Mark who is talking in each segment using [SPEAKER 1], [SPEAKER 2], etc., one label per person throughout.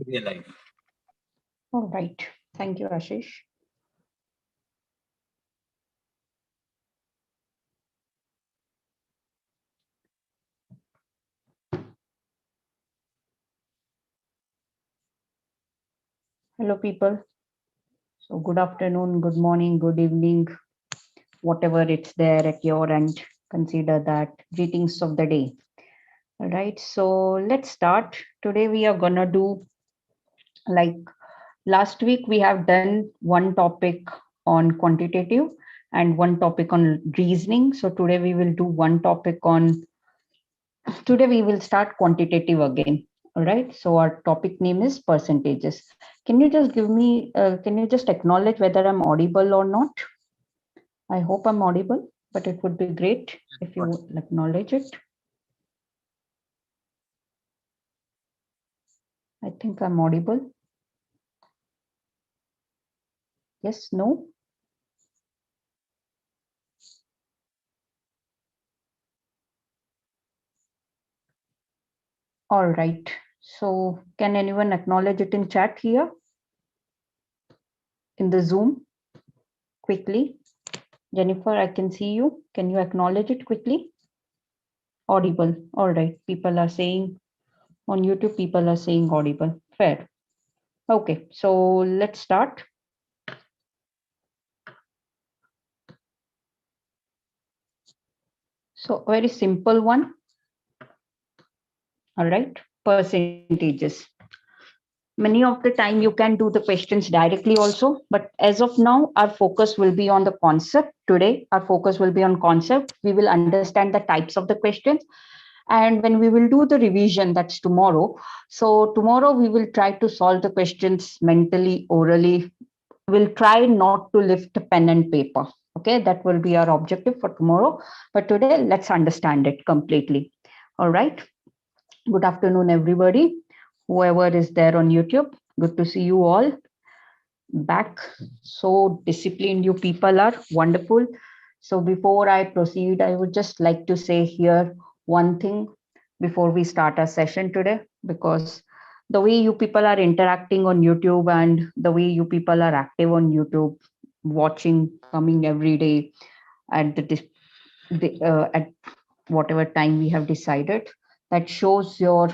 [SPEAKER 1] real life.
[SPEAKER 2] All right. Thank you, Ashish. Hello, people. So good afternoon, good morning, good evening, whatever it's there at your end. Consider that greetings of the day. All right. So let's start. Today we are gonna do, like last week we have done one topic on quantitative and one topic on reasoning. So today we will start quantitative again. All right. So our topic name is percentages. Can you just acknowledge whether I'm audible or not? I hope I'm audible, but it would be great if you would acknowledge it. I think I'm audible. Yes, no? All right. So can anyone acknowledge it in chat here in the Zoom quickly? Jennifer, I can see you. Can you acknowledge it quickly? Audible. All right. People are saying on YouTube, people are saying audible. Fair. Okay. So let's start. So very simple one. All right. Percentages. Many of the time you can do the questions directly also, but as of now our focus will be on the concept. Today our focus will be on concept. We will understand the types of the questions, and when we will do the revision, that's tomorrow. So tomorrow we will try to solve the questions mentally, orally. We'll try not to lift pen and paper. Okay, that will be our objective for tomorrow, but today let's understand it completely. All right. Good afternoon, everybody. Whoever is there on YouTube, good to see you all back. So disciplined you people are, wonderful. So before I proceed, I would just like to say here one thing before we start our session today, because the way you people are interacting on YouTube and the way you people are active on YouTube, watching, coming every day at at whatever time we have decided, that shows your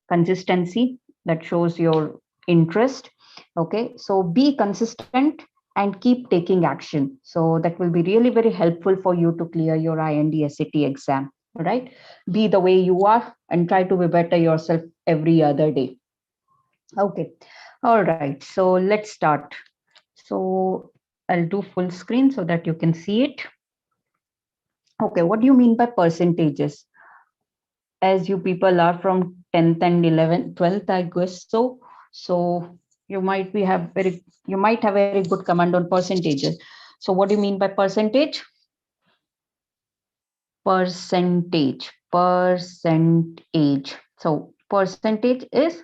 [SPEAKER 2] consistency, that shows your interest. Okay, so be consistent and keep taking action. So that will be really very helpful for you to clear your IND SAT exam. All right, be the way you are and try to be better yourself every other day. Okay, all right, so let's start. So I'll do full screen so that you can see it. Okay, what do you mean by percentages? As you people are from 10th and 11th 12th, I guess. So you might have very good command on percentages. So what do you mean by percentage? Percentage. So percentage is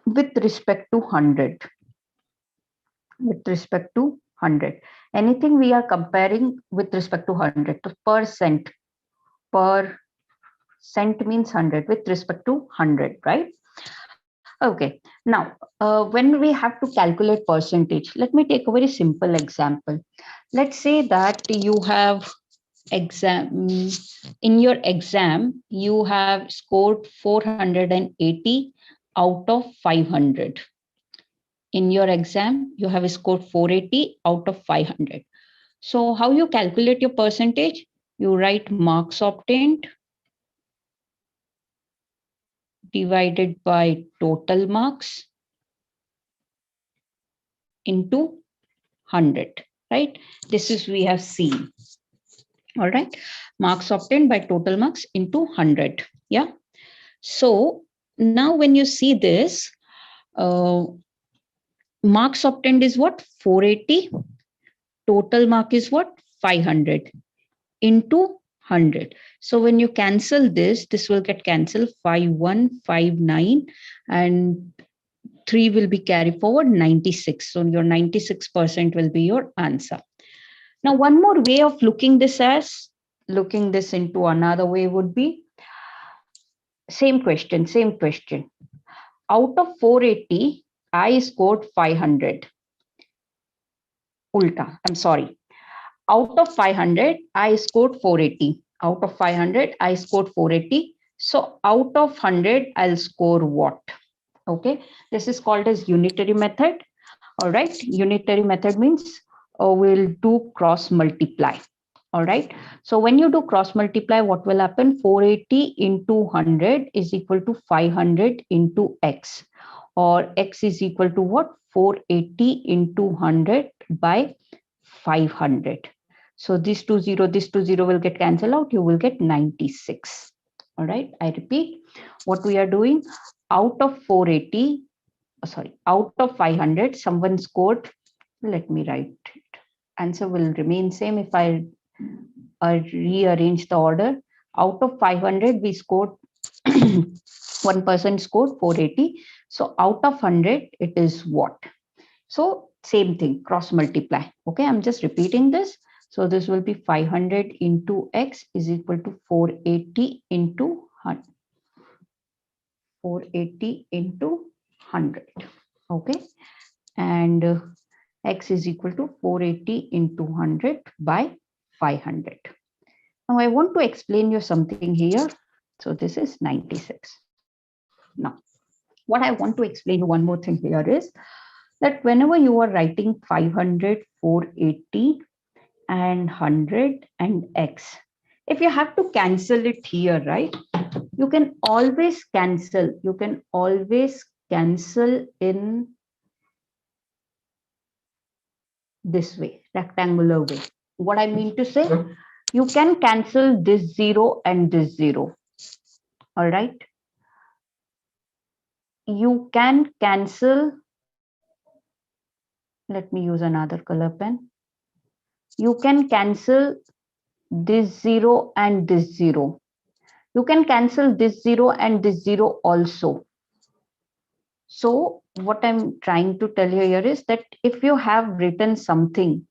[SPEAKER 2] with respect to 100. With respect to 100, anything we are comparing with respect to 100, to percent. Percent means 100 with respect to 100, right? Okay, now when we have to calculate percentage, let me take a very simple example. Let's say that you have exam in your exam, you have scored 480 out of 500. In your exam, you have scored 480 out of 500. So how you calculate your percentage? You write marks obtained divided by total marks into 100, right? This is we have seen. All right, marks obtained by total marks into 100. Yeah. So now when you see this, uh, marks obtained is what? 480. Total mark is what? 500 into 100. So when you cancel this, this will get cancelled. 5159 and 3 will be carried forward, 96. So your 96% will be your answer. Now, one more way of looking this into another way would be same question. out of 480, I scored 500. Ulta, I'm sorry. Out of 500, I scored 480. Out of 500, I scored 480. So out of 100, I'll score what? Okay, this is called as unitary method. All right, unitary method means we'll do cross multiply. All right, so when you do cross multiply, what will happen? 480 into 100 is equal to 500 into x, or x is equal to what? 480 into 100 by 500. So this two zero will get cancelled out. You will get 96. All right, I repeat, what we are doing, out of 480, sorry, out of 500, someone scored, let me write it. Answer will remain same if I rearrange the order. Out of 500, we scored, one person scored 480. So out of 100, it is what? So same thing, cross multiply. Okay, I'm just repeating this. So this will be 500 into x is equal to 480 into 100. 480 into 100. Okay, and x is equal to 480 into 100 by 500. Now I want to explain you something here. So this is 96. Now, what I want to explain you one more thing here is that whenever you are writing 500, 480 and 100 and x, if you have to cancel it here, right, you can always cancel. You can always cancel in this way, rectangular way. What I mean to say, you can cancel this 0 and this 0. All right. You can cancel, let me use another color pen. You can cancel this 0 and this 0. You can cancel this 0 and this 0 also. So what I'm trying to tell you here is that if you have written something,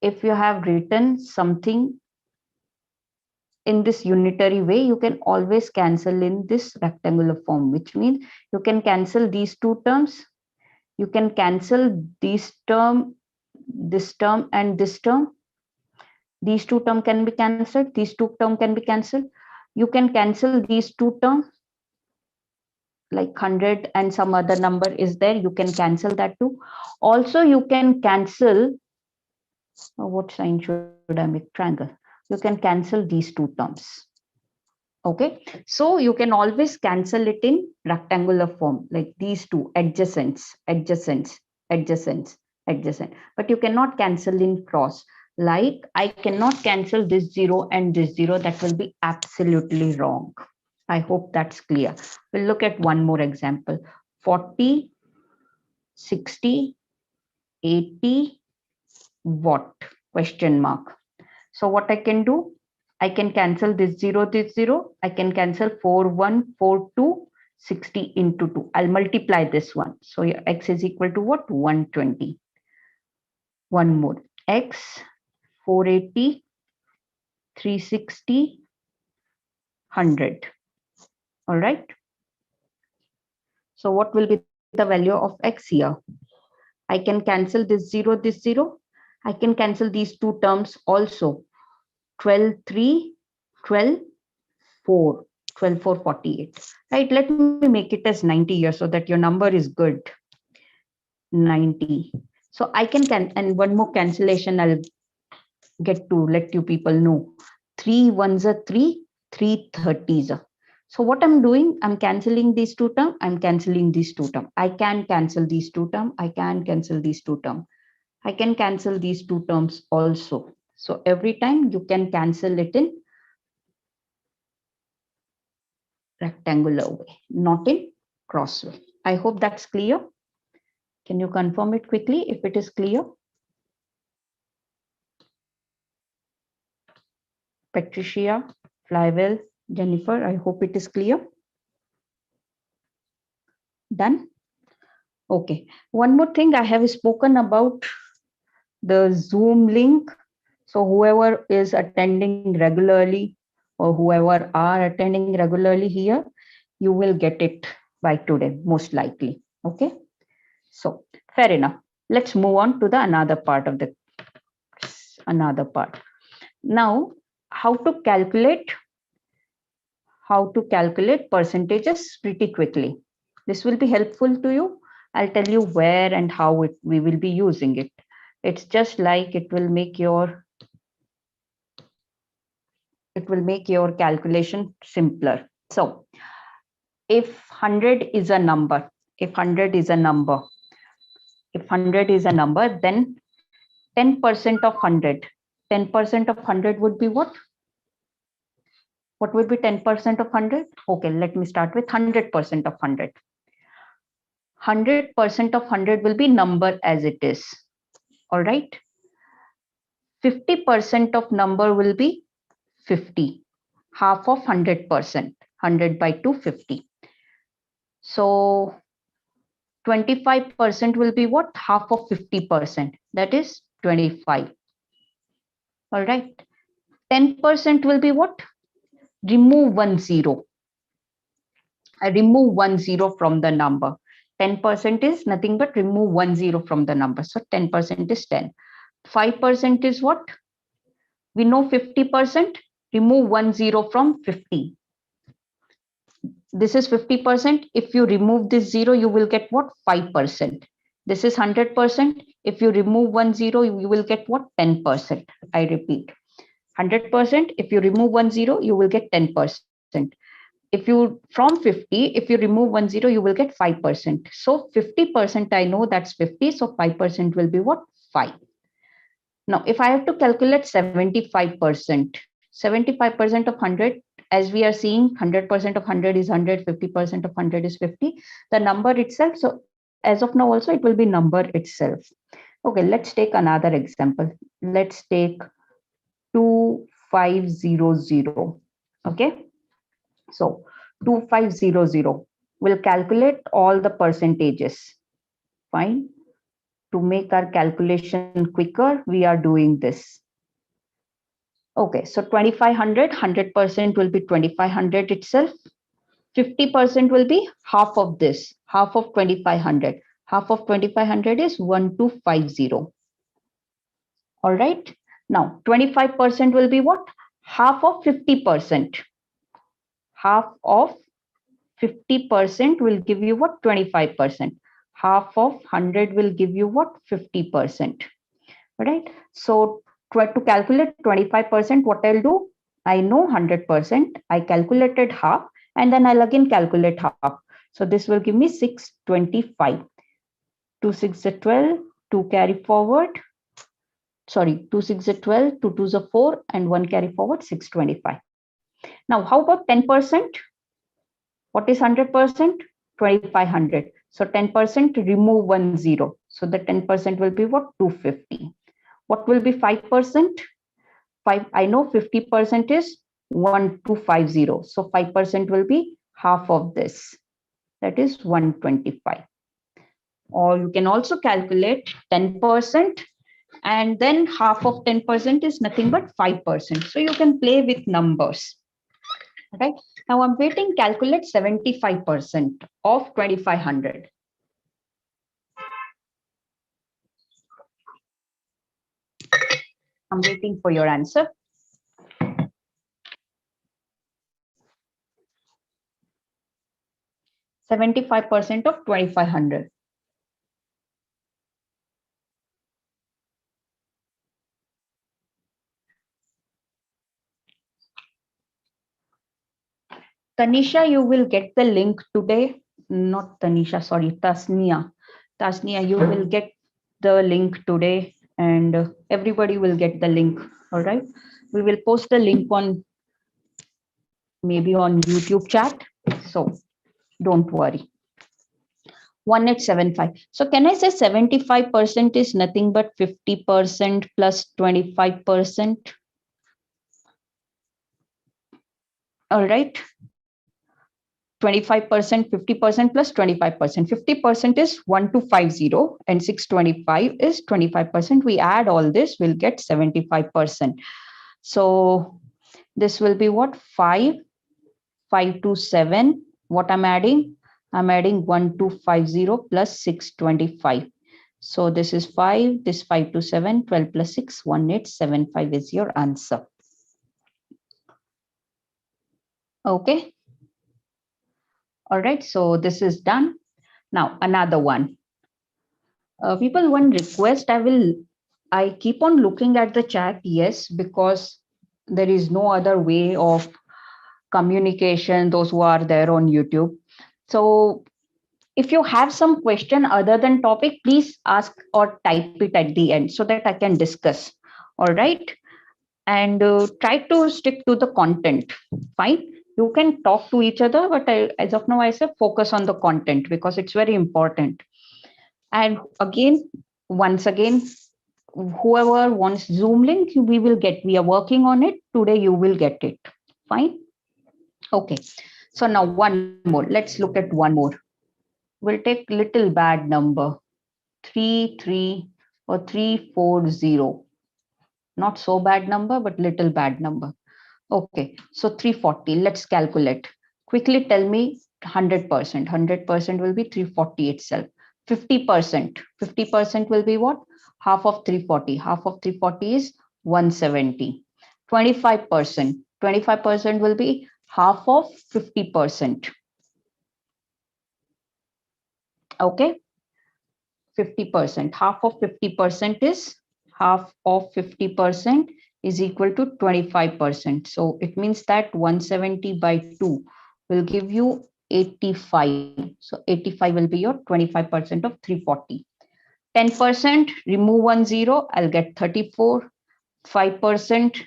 [SPEAKER 2] if you have written something in this unitary way, you can always cancel in this rectangular form, which means you can cancel these two terms. You can cancel this term and this term. These two terms can be cancelled. These two terms can be cancelled. You can cancel these two terms, like 100 and some other number is there. You can cancel that too. Also, you can cancel, what sign should I make? Triangle. You can cancel these two terms. Okay, so you can always cancel it in rectangular form, like these two, adjacents, adjacents, adjacents, adjacent. But you cannot cancel in cross. Like I cannot cancel this 0 and this 0. That will be absolutely wrong. I hope that's clear. We'll look at one more example. 40, 60, 80, what? Question mark. So what I can do? I can cancel this 0, this 0. I can cancel 4, 1, 4, 2, 60 into 2. I'll multiply this one. So your x is equal to what? 120. One more. X, 480, 360, 100. All right. So what will be the value of x here? I can cancel this 0, this 0. I can cancel these two terms also. 12, 3, 12, 4, 12, 4, 48. Right, let me make it as 90 here so that your number is good. 90. So I can and one more cancellation I'll get to let you people know. 3 ones are 3, 3 30s are. So what I'm doing, I'm cancelling these two terms, I'm cancelling these two terms. I can cancel these two terms, I can cancel these two terms. I can cancel these two terms also. So every time you can cancel it in rectangular way, not in cross way. I hope that's clear. Can you confirm it quickly if it is clear? Patricia, Flywell, Jennifer, I hope it is clear. Done? Okay. One more thing, I have spoken about the Zoom link. So whoever is attending regularly or whoever are attending regularly here, you will get it by today, most likely. Okay. So fair enough. Let's move on to the another part of the another part. Now, how to calculate percentages pretty quickly. This will be helpful to you. I'll tell you where and how we will be using it. It's just like it will make your calculation simpler. So if 100 is a number, if 100 is a number, then 10% of 100, 10% of 100 would be what? What would be 10% of 100? Okay, let me start with 100% of 100. 100% of 100 will be number as it is. All right. 50% of number will be 50. Half of 100%. 100 by 250. So 25% will be what? Half of 50%. That is 25. All right. 10% will be what? Remove 1 0. I remove 1 0 from the number. 10% is nothing but remove 1 0 from the number. So 10% is 10. 5% is what? We know 50%. Remove 1 0 from 50. This is 50%. If you remove this 0, you will get what? 5%. This is 100%. If you remove 1 0, you will get what? 10%. I repeat. 100%. If you remove 1 0, you will get 10%. If you from 50, if you remove 1 0, you will get 5%. So 50%, I know that's 50. So 5% will be what? 5. Now, if I have to calculate 75%, 75% of 100, as we are seeing, 100% of 100 is 100, 50% of 100 is 50. The number itself, so as of now also, it will be number itself. Okay, let's take another example. Let's take 2500. Okay. So 2500 will calculate all the percentages. Fine. To make our calculation quicker, we are doing this. Okay, so 2500, 100% will be 2500 itself. 50% will be half of this, half of 2500. Half of 2500 is 1250. All right. Now, 25% will be what? Half of 50%. Half of 50% will give you what? 25%. Half of 100 will give you what? 50%. All right. So to calculate 25%, what I'll do? I know 100%. I calculated half, and then I'll again calculate half. So this will give me 625. 2 6 is 12, 2 carry forward. Sorry, 2 6 is 12, 2 2 is 4, and 1 carry forward, 625. Now, how about 10%? What is 100%? 2500. So 10% remove 1 0. So the 10% will be what? 250. What will be 5%? 5. I know 50% is 1250. So 5% will be half of this. That is 125. Or you can also calculate 10%, and then half of 10% is nothing but 5%. So you can play with numbers. Right. Now I'm waiting, calculate 75% of 2500. I'm waiting for your answer. %75 of 2500. Tanisha, you will get the link today. Not Tanisha, sorry, Tasnia. Tasnia, you will get the link today, and everybody will get the link. All right. We will post the link on maybe on YouTube chat. So don't worry. 1875. So can I say 75% is nothing but 50% plus 25%? All right. 25%, 50% plus 25%. 50% is 1250 and 625 is 25%. We add all this, we'll get 75%. So this will be what? 5, 5 to 7. What I'm adding? I'm adding 1250 plus 625. So this is 5, this 5 to 7, 12 plus 6, 1875 is your answer. Okay. All right. So this is done. Now another one. People, one request, I keep on looking at the chat. Yes, because there is no other way of communication, those who are there on YouTube. So if you have some question other than topic, please ask or type it at the end so that I can discuss. All right. And try to stick to the content. Fine. You can talk to each other, but as of now, I say focus on the content because it's very important. And again, once again, whoever wants Zoom link, we are working on it. Today, you will get it. Fine. Okay. So now one more. Let's look at one more. We'll take little bad number, 3 3 or 340. Not so bad number, but little bad number. Okay, so 340. Let's calculate. Quickly tell me 100%. 100% will be 340 itself. 50%. 50% will be what? Half of 340. Half of 340 is 170. 25%. 25% will be half of 50%. Okay, 50%. Half of 50% is equal to 25%. So it means that 170 by 2 will give you 85. So 85 will be your 25% of 340. 10%, remove 1 0, I'll get 34. 5%,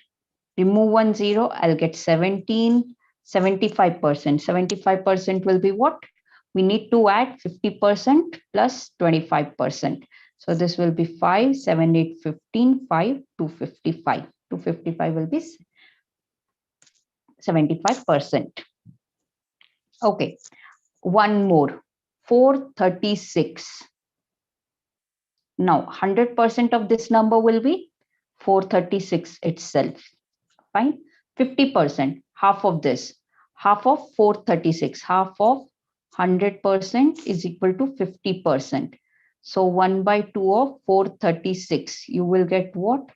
[SPEAKER 2] remove 1 0, I'll get 17. 75%. 75% will be what? We need to add 50% plus 25%. So this will be 5, 7, 8, 15, 5, 255. 255 will be 75%. Okay, one more, 436. Now 100% of this number will be 436 itself. Fine. 50%, half of this, half of 436, half of 100% is equal to 50%. So 1 by 2 of 436, you will get what?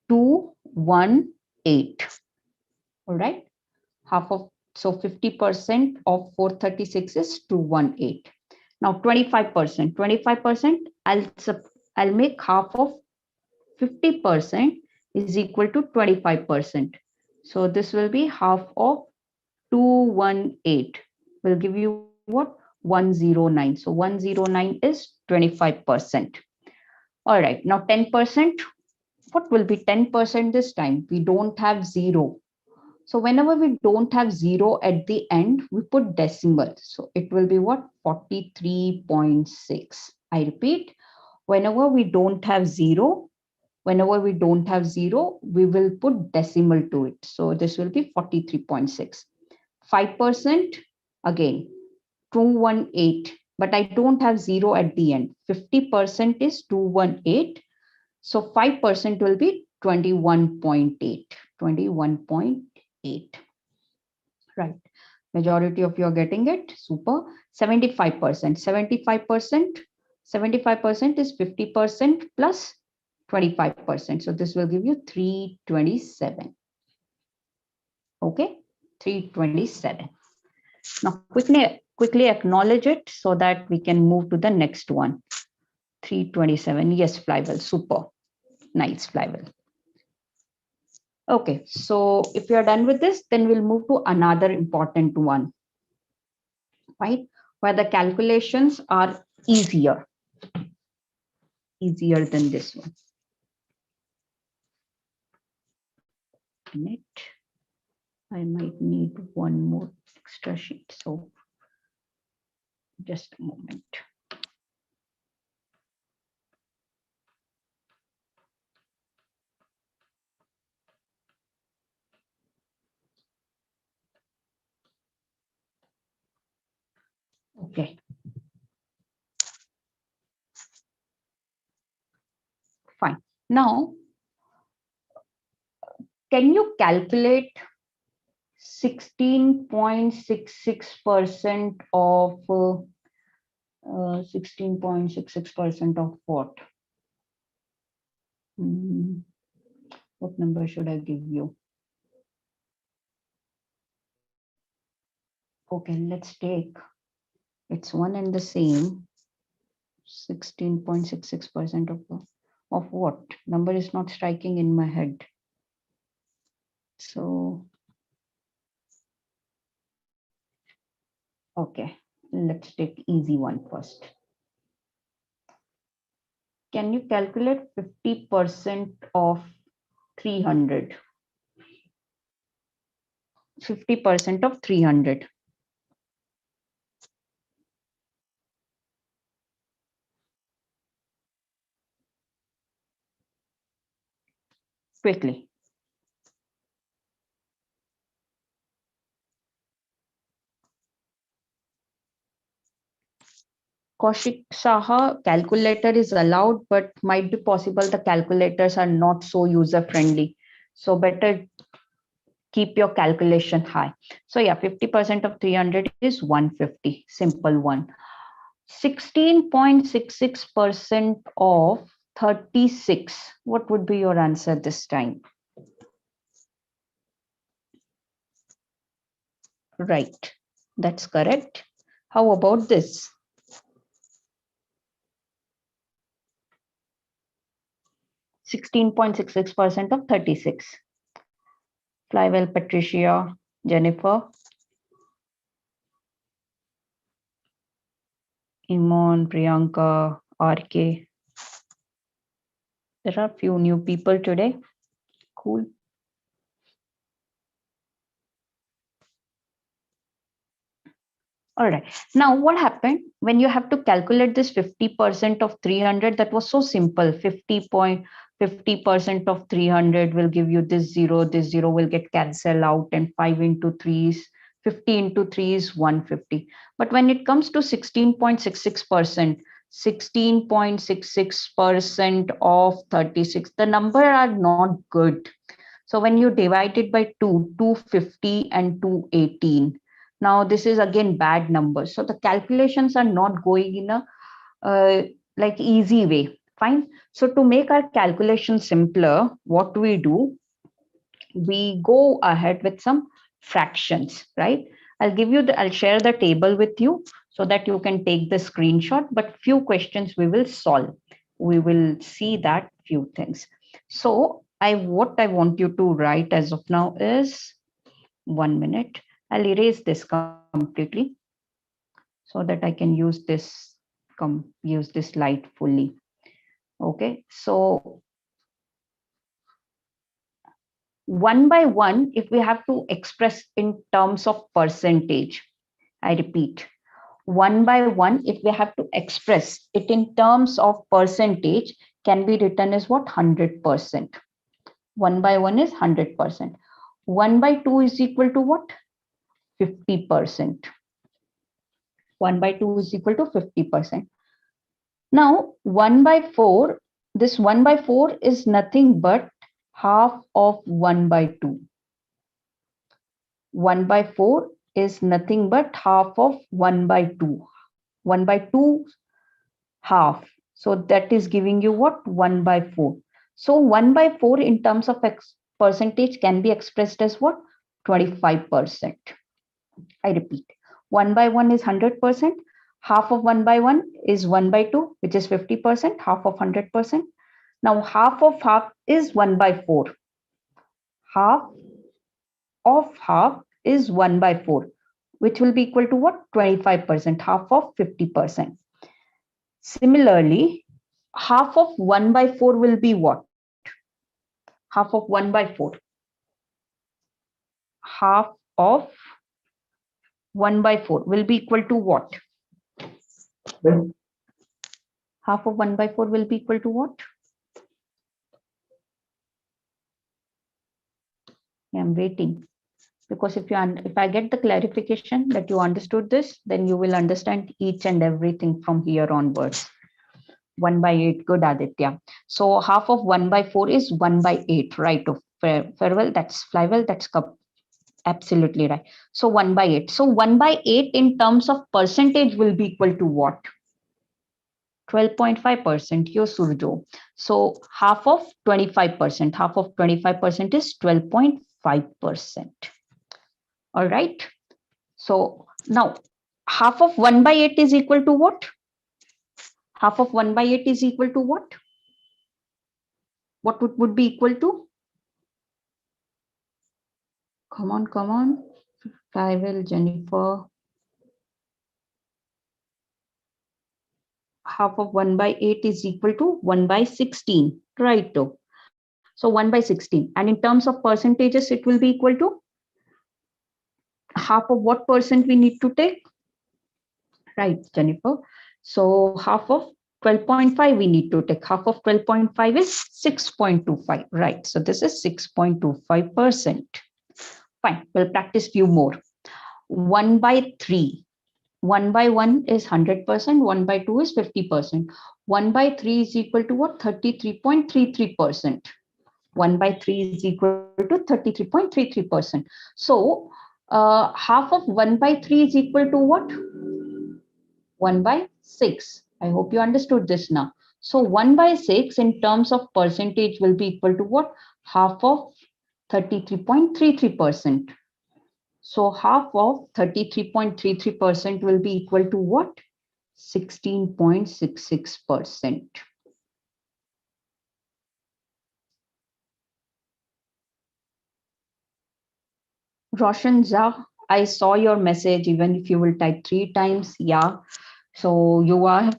[SPEAKER 2] 218. All right. Half of, so 50% of 436 is 218. Now 25%. 25%, I'll make half of 50% is equal to 25%. So this will be half of 218 will give you what? 109. So 109 is 25%. All right, now 10%. What will be 10% this time? We don't have zero. So whenever we don't have zero at the end, we put decimal. So it will be what? 43.6. I repeat, whenever we don't have zero, we will put decimal to it. So this will be 43.6. 5%, again, 218, but I don't have zero at the end. 50% is 218. So 5% will be 21.8. 21.8. Right. Majority of you are getting it. Super. 75%. 75% is 50% plus 25%. So this will give you 327. Okay, 327. Now quickly acknowledge it so that we can move to the next one. 327. Yes, Flywell. Super. Nice, Flywell. Okay, so if you are done with this, then we'll move to another important one, right? Where the calculations are easier than this one. I might need one more extra sheet. So just a moment. Okay. Fine. Now, can you calculate 16.66% of 16.66% of what? What number should I give you? Okay, let's take, it's one and the same. 16.66% of what? Number is not striking in my head. So, okay, let's take easy one first. Can you calculate 50% of 300? 50% of 300. Quickly. Kaushik Saha, calculator is allowed, but might be possible the calculators are not so user friendly. So better keep your calculation high. So yeah, 50% of 300 is 150, simple one. 16.66% of 36. What would be your answer this time? Right, that's correct. How about this? 16.66% of 36. Flywell, Patricia, Jennifer, Imon, Priyanka, RK. There are few new people today. Cool. All right. Now, what happened when you have to calculate this 50% of 300? That was so simple. 50% of 300 will give you this zero will get cancelled out, and 5 into 3 is 50 into 3 is 150. But when it comes to 16.66%, 16.66% of 36, the number are not good. So when you divide it by 2, 250 and 218, now this is again bad numbers. So the calculations are not going in a like easy way. Fine. So to make our calculation simpler, what we do, we go ahead with some fractions, right? I'll share the table with you so that you can take the screenshot, but few questions we will solve. We will see that few things. So what I want you to write as of now is 1 minute. I'll erase this completely so that I can use this light fully. Okay, so one by one, if we have to express in terms of percentage, I repeat, one by one, if we have to express it in terms of percentage, can be written as what? 100%. 1 by 1 is 100%. 1 by 2 is equal to what? 50%. 1 by 2 is equal to 50%. Now, 1 by 4, this 1 by 4 is nothing but half of 1 by 2. 1 by 4 is nothing but half of 1 by 2. 1 by 2 half. So that is giving you what? 1 by 4. So 1 by 4 in terms of percentage can be expressed as what? 25%. I repeat, 1 by 1 is 100%. Half of 1 by 1 is 1 by 2, which is 50%, half of 100%. Now, half of half is 1 by 4. Half of half is 1 by 4, which will be equal to what? 25%, half of 50%. Similarly, half of 1 by 4 will be what? Half of 1 by 4. Half of 1 by 4 will be equal to what? Half of 1 by 4 will be equal to what? I'm waiting, because if I get the clarification that you understood this, then you will understand each and everything from here onwards. 1 by 8, good Aditya. So half of 1 by 4 is 1 by 8, right? Farewell, that's flywell, that's cup. Absolutely right. So 1 by 8. So 1 by 8 in terms of percentage will be equal to what? 12.5%. Yo, Surjo. So half of 25%. Half of 25% is 12.5%. All right. So now half of 1 by 8 is equal to what? Half of 1 by 8 is equal to what? What would be equal to? Come on, come on. Kyle, Jennifer. Half of 1 by 8 is equal to 1 by 16. Right. So 1 by 16. And in terms of percentages, it will be equal to half of what percent we need to take? Right, Jennifer. So half of 12.5 we need to take. Half of 12.5 is 6.25. Right. So this is 6.25%. Fine. We'll practice few more. 1 by 3. 1 by 1 is 100%. 1 by 2 is 50%. 1 by 3 is equal to what? 33.33%. 1 by 3 is equal to 33.33%. So half of 1 by 3 is equal to what? 1 by 6. I hope you understood this now. So 1 by 6 in terms of percentage will be equal to what? Half of 33.33%. So half of 33.33% will be equal to what? 16.66%. Roshan Jha, I saw your message, even if you will type 3 times. Yeah. So you are,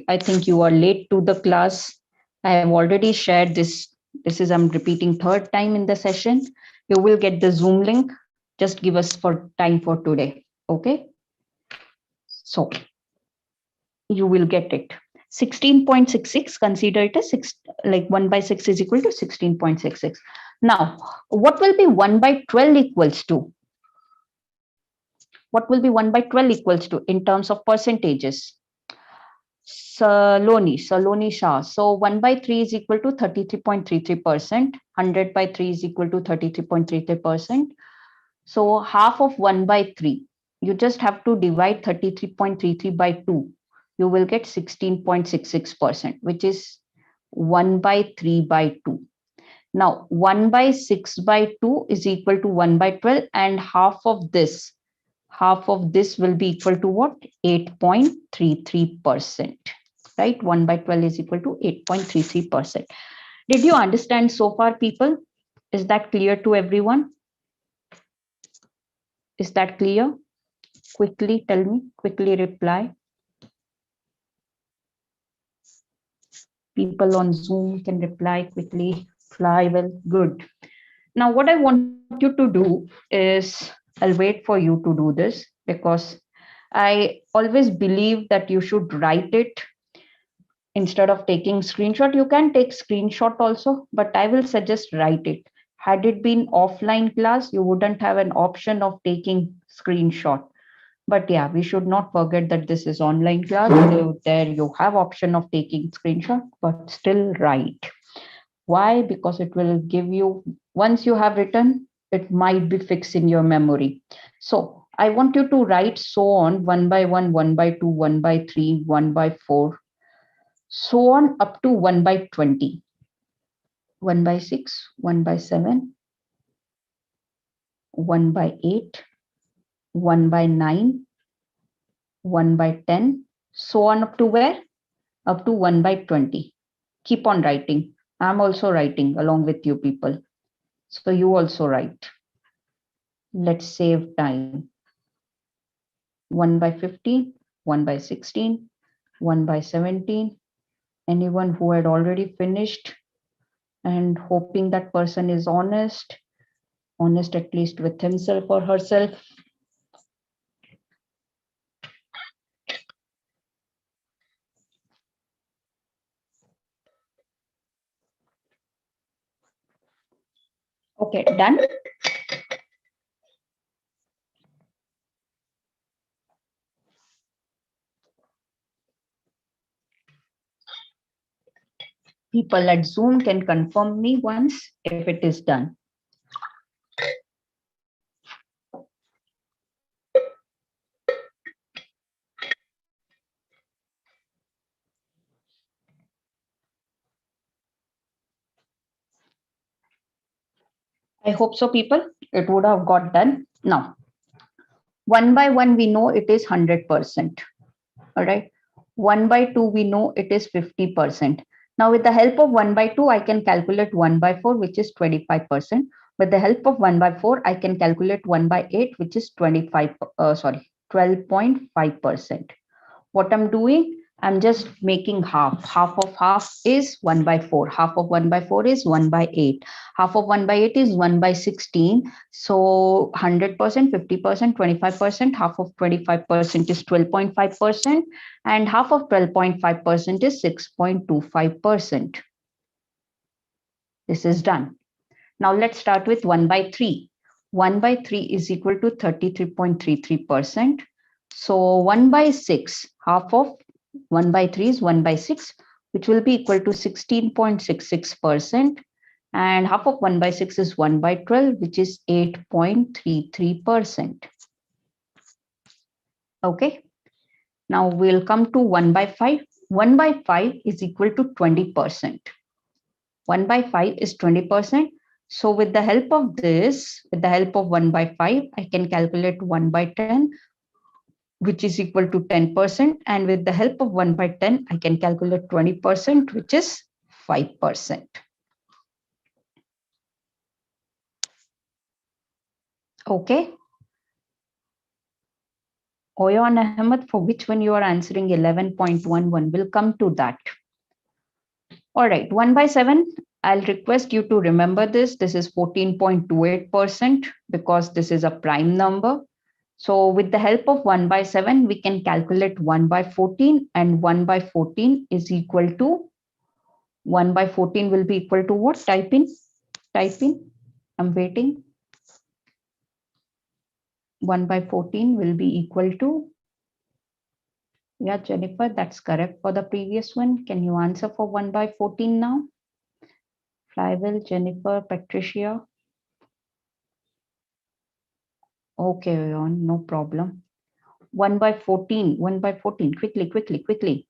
[SPEAKER 2] I think you are late to the class. I have already shared this. This is, I'm repeating third time in the session. You will get the Zoom link. Just give us for time for today. Okay. So you will get it. 16.66, consider it as 6, like 1 by 6 is equal to 16.66. Now, what will be 1 by 12 equals to? What will be 1 by 12 equals to in terms of percentages? Saloni Shah. So 1 by 3 is equal to 33.33%. 100 by 3 is equal to 33.33%. So half of 1 by 3, you just have to divide 33.33 by 2. You will get 16.66%, which is 1 by 3 by 2. Now 1 by 6 by 2 is equal to 1 by 12, and half of this will be equal to what? 8.33%. Right? 1 by 12 is equal to 8.33%. Did you understand so far, people? Is that clear to everyone? Is that clear? Quickly tell me, quickly reply. People on Zoom can reply quickly. Fly well, good. Now, what I want you to do is, I'll wait for you to do this because I always believe that you should write it instead of taking screenshot. You can take screenshot also, but I will suggest write it. Had it been offline class, you wouldn't have an option of taking screenshot. But yeah, we should not forget that this is online class. So there you have option of taking screenshot, but still write. Why? Because it will give you, once you have written, it might be fixed in your memory. So I want you to write so on 1 by 1, 1 by 2, 1 by 3, 1 by 4, so on up to 1 by 20, 1 by 6, 1 by 7, 1 by 8, 1 by 9, 1 by 10, so on up to where? Up to 1 by 20. Keep on writing. I'm also writing along with you people. So you also write. Let's save time. 1 by 15, 1 by 16, 1 by 17. Anyone who had already finished and hoping that person is honest at least with himself or herself. Okay, done. People at Zoom can confirm me once if it is done. I hope so, people. It would have got done. Now, one by one, we know it is 100%. All right. One by two, we know it is 50%. Now, with the help of one by two, I can calculate one by four, which is 25%. With the help of one by four, I can calculate one by eight, which is 12.5%. What I'm doing, I'm just making half. Half of half is 1 by 4. Half of 1 by 4 is 1 by 8. Half of 1 by 8 is 1 by 16. So 100%, 50%, 25%, half of 25% is 12.5%, and half of 12.5% is 6.25%. This is done. Now let's start with 1 by 3. 1 by 3 is equal to 33.33%. So 1 by 6, half of 1 by 3 is 1 by 6, which will be equal to 16.66%. And half of 1 by 6 is 1 by 12, which is 8.33%. Okay. Now we'll come to 1 by 5. 1 by 5 is equal to 20%. 1 by 5 is 20%. So with the help of this, with the help of 1 by 5, I can calculate 1 by 10, which is equal to 10%. And with the help of 1 by 10, I can calculate 20%, which is 5%. Okay. Oyan Ahmed, for which one you are answering 11.11, will come to that. All right, 1 by 7, I'll request you to remember this. This is 14.28% because this is a prime number. So with the help of 1 by 7, we can calculate 1 by 14, and 1 by 14 is equal to 1 by 14 will be equal to what? Type in. I'm waiting. 1 by 14 will be equal to, yeah, Jennifer, that's correct for the previous one. Can you answer for 1 by 14 now? Flywell, Jennifer, Patricia. Okay, no problem. 1 by 14, 1 by 14, quickly.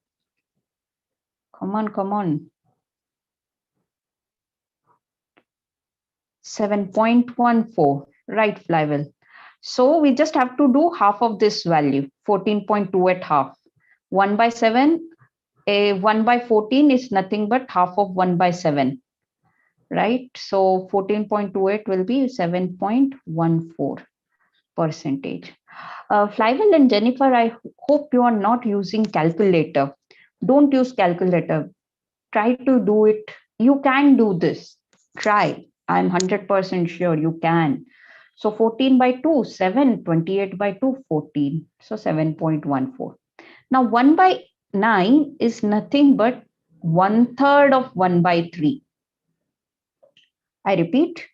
[SPEAKER 2] Come on. 7.14, right, Flywell. So we just have to do half of this value, 14.2 at half. 1 by 7, 1 by 14 is nothing but half of 1 by 7, right? So 14.28 will be 7.14%. Flywell and Jennifer, I hope you are not using calculator. Don't use calculator. Try to do it. You can do this. Try. I'm 100% sure you can. So 14 by 2, 7, 28 by 2, 14. So 7.14. Now 1 by 9 is nothing but 1/3 of 1 by 3. I repeat,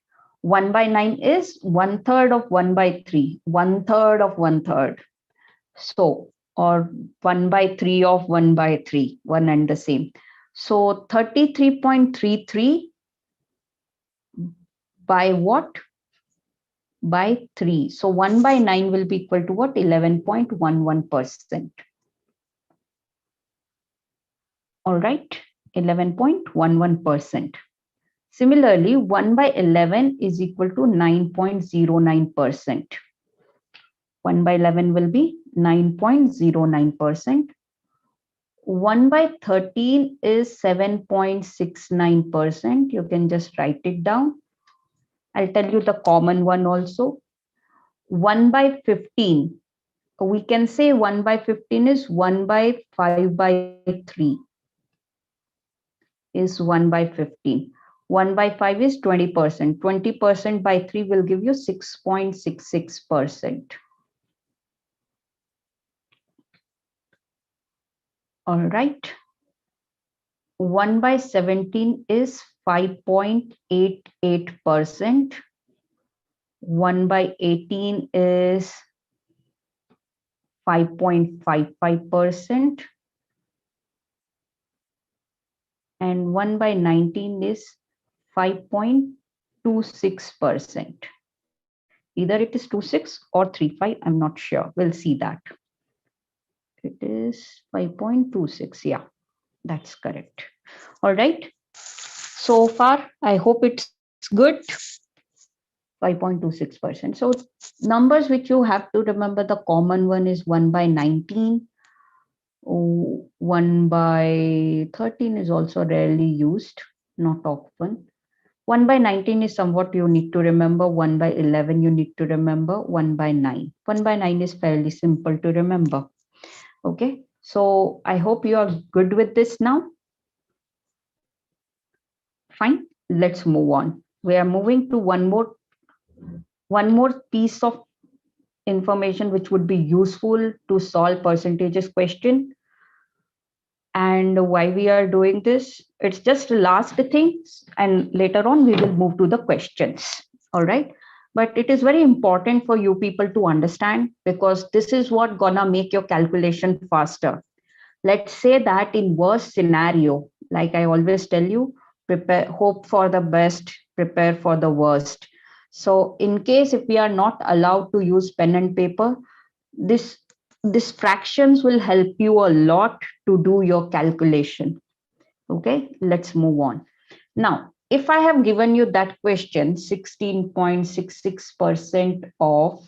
[SPEAKER 2] 1 by 9 is 1/3 of 1 by 3, 1/3 of 1/3. So, or 1 by 3 of 1 by 3, one and the same. So 33.33 by what? By 3. So 1 by 9 will be equal to what? 11.11%. All right, 11.11%. Similarly, 1 by 11 is equal to 9.09%. 1 by 11 will be 9.09%. 1 by 13 is 7.69%. You can just write it down. I'll tell you the common one also. 1 by 15. We can say 1 by 15 is 1 by 5 by 3 is 1 by 15. 1 by 5 is 20%. 20% by 3 will give you 6.66%. All right. 1 by 17 is 5.88%. 1 by 18 is 5.55%. And 1 by 19 is 5.26%. Either it is 26 or 35, I'm not sure. We'll see that. It is 5.26. Yeah, that's correct. All right. So far, I hope it's good. 5.26%. So numbers which you have to remember, the common one is 1 by 19. 1 by 13 is also rarely used, not often. 1 by 19 is somewhat you need to remember. 1 by 11 you need to remember. 1 by 9. 1 by 9 is fairly simple to remember. Okay, so I hope you are good with this now. Fine, let's move on. We are moving to one more piece of information which would be useful to solve percentages question. And why we are doing this, it's just the last thing, and later on we will move to the questions. All right, but it is very important for you people to understand, because this is what gonna make your calculation faster. Let's say that in worst scenario, like I always tell you, prepare, hope for the best, prepare for the worst. So in case if we are not allowed to use pen and paper, this fractions will help you a lot to do your calculation. Okay, let's move on. Now, if I have given you that question, 16.66% of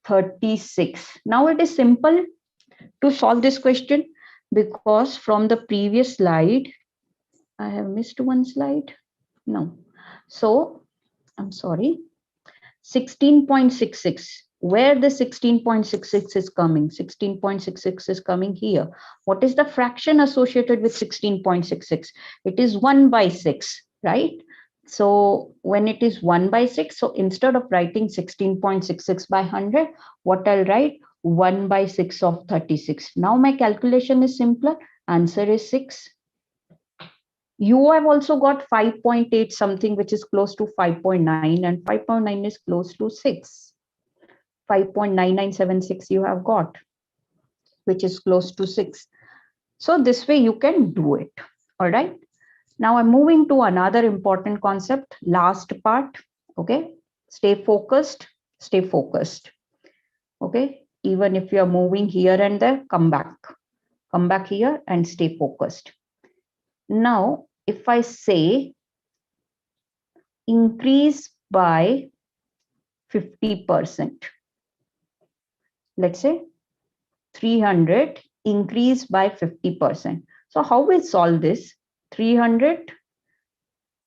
[SPEAKER 2] 36. Now it is simple to solve this question, because from the previous slide, I have missed one slide. No. So, I'm sorry. 16.66. Where the 16.66 is coming? 16.66 is coming here. What is the fraction associated with 16.66? It is 1 by 6, right? So when it is 1 by 6, so instead of writing 16.66 by 100, what I'll write? 1 by 6 of 36. Now my calculation is simpler. Answer is 6. You have also got 5.8 something, which is close to 5.9, and 5.9 is close to 6. 5.9976 you have got, which is close to 6. So this way you can do it. All right. Now I'm moving to another important concept, last part. Okay. Stay focused. Stay focused. Okay. Even if you are moving here and there, come back. Come back here and stay focused. Now, if I say increase by 50%, let's say 300 increase by 50%. So how we solve this? 300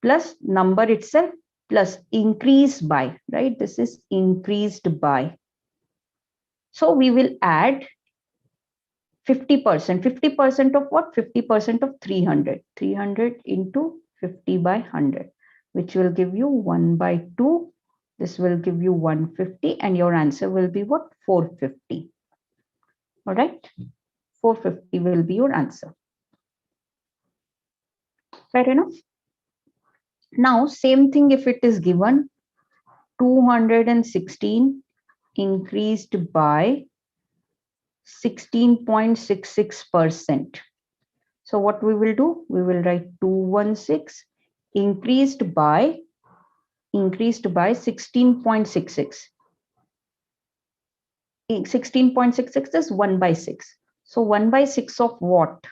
[SPEAKER 2] plus number itself plus increase by, right? This is increased by. So we will add 50%. 50% of what? 50% of 300. 300 into 50 by 100, which will give you 1 by 2. This will give you 150, and your answer will be what? 450. All right. 450 will be your answer. Fair enough. Now, same thing if it is given 216 increased by 16.66%. So what we will do? We will write 216 increased by 16.66. 16.66 is 1 by 6. So 1 by 6 of what?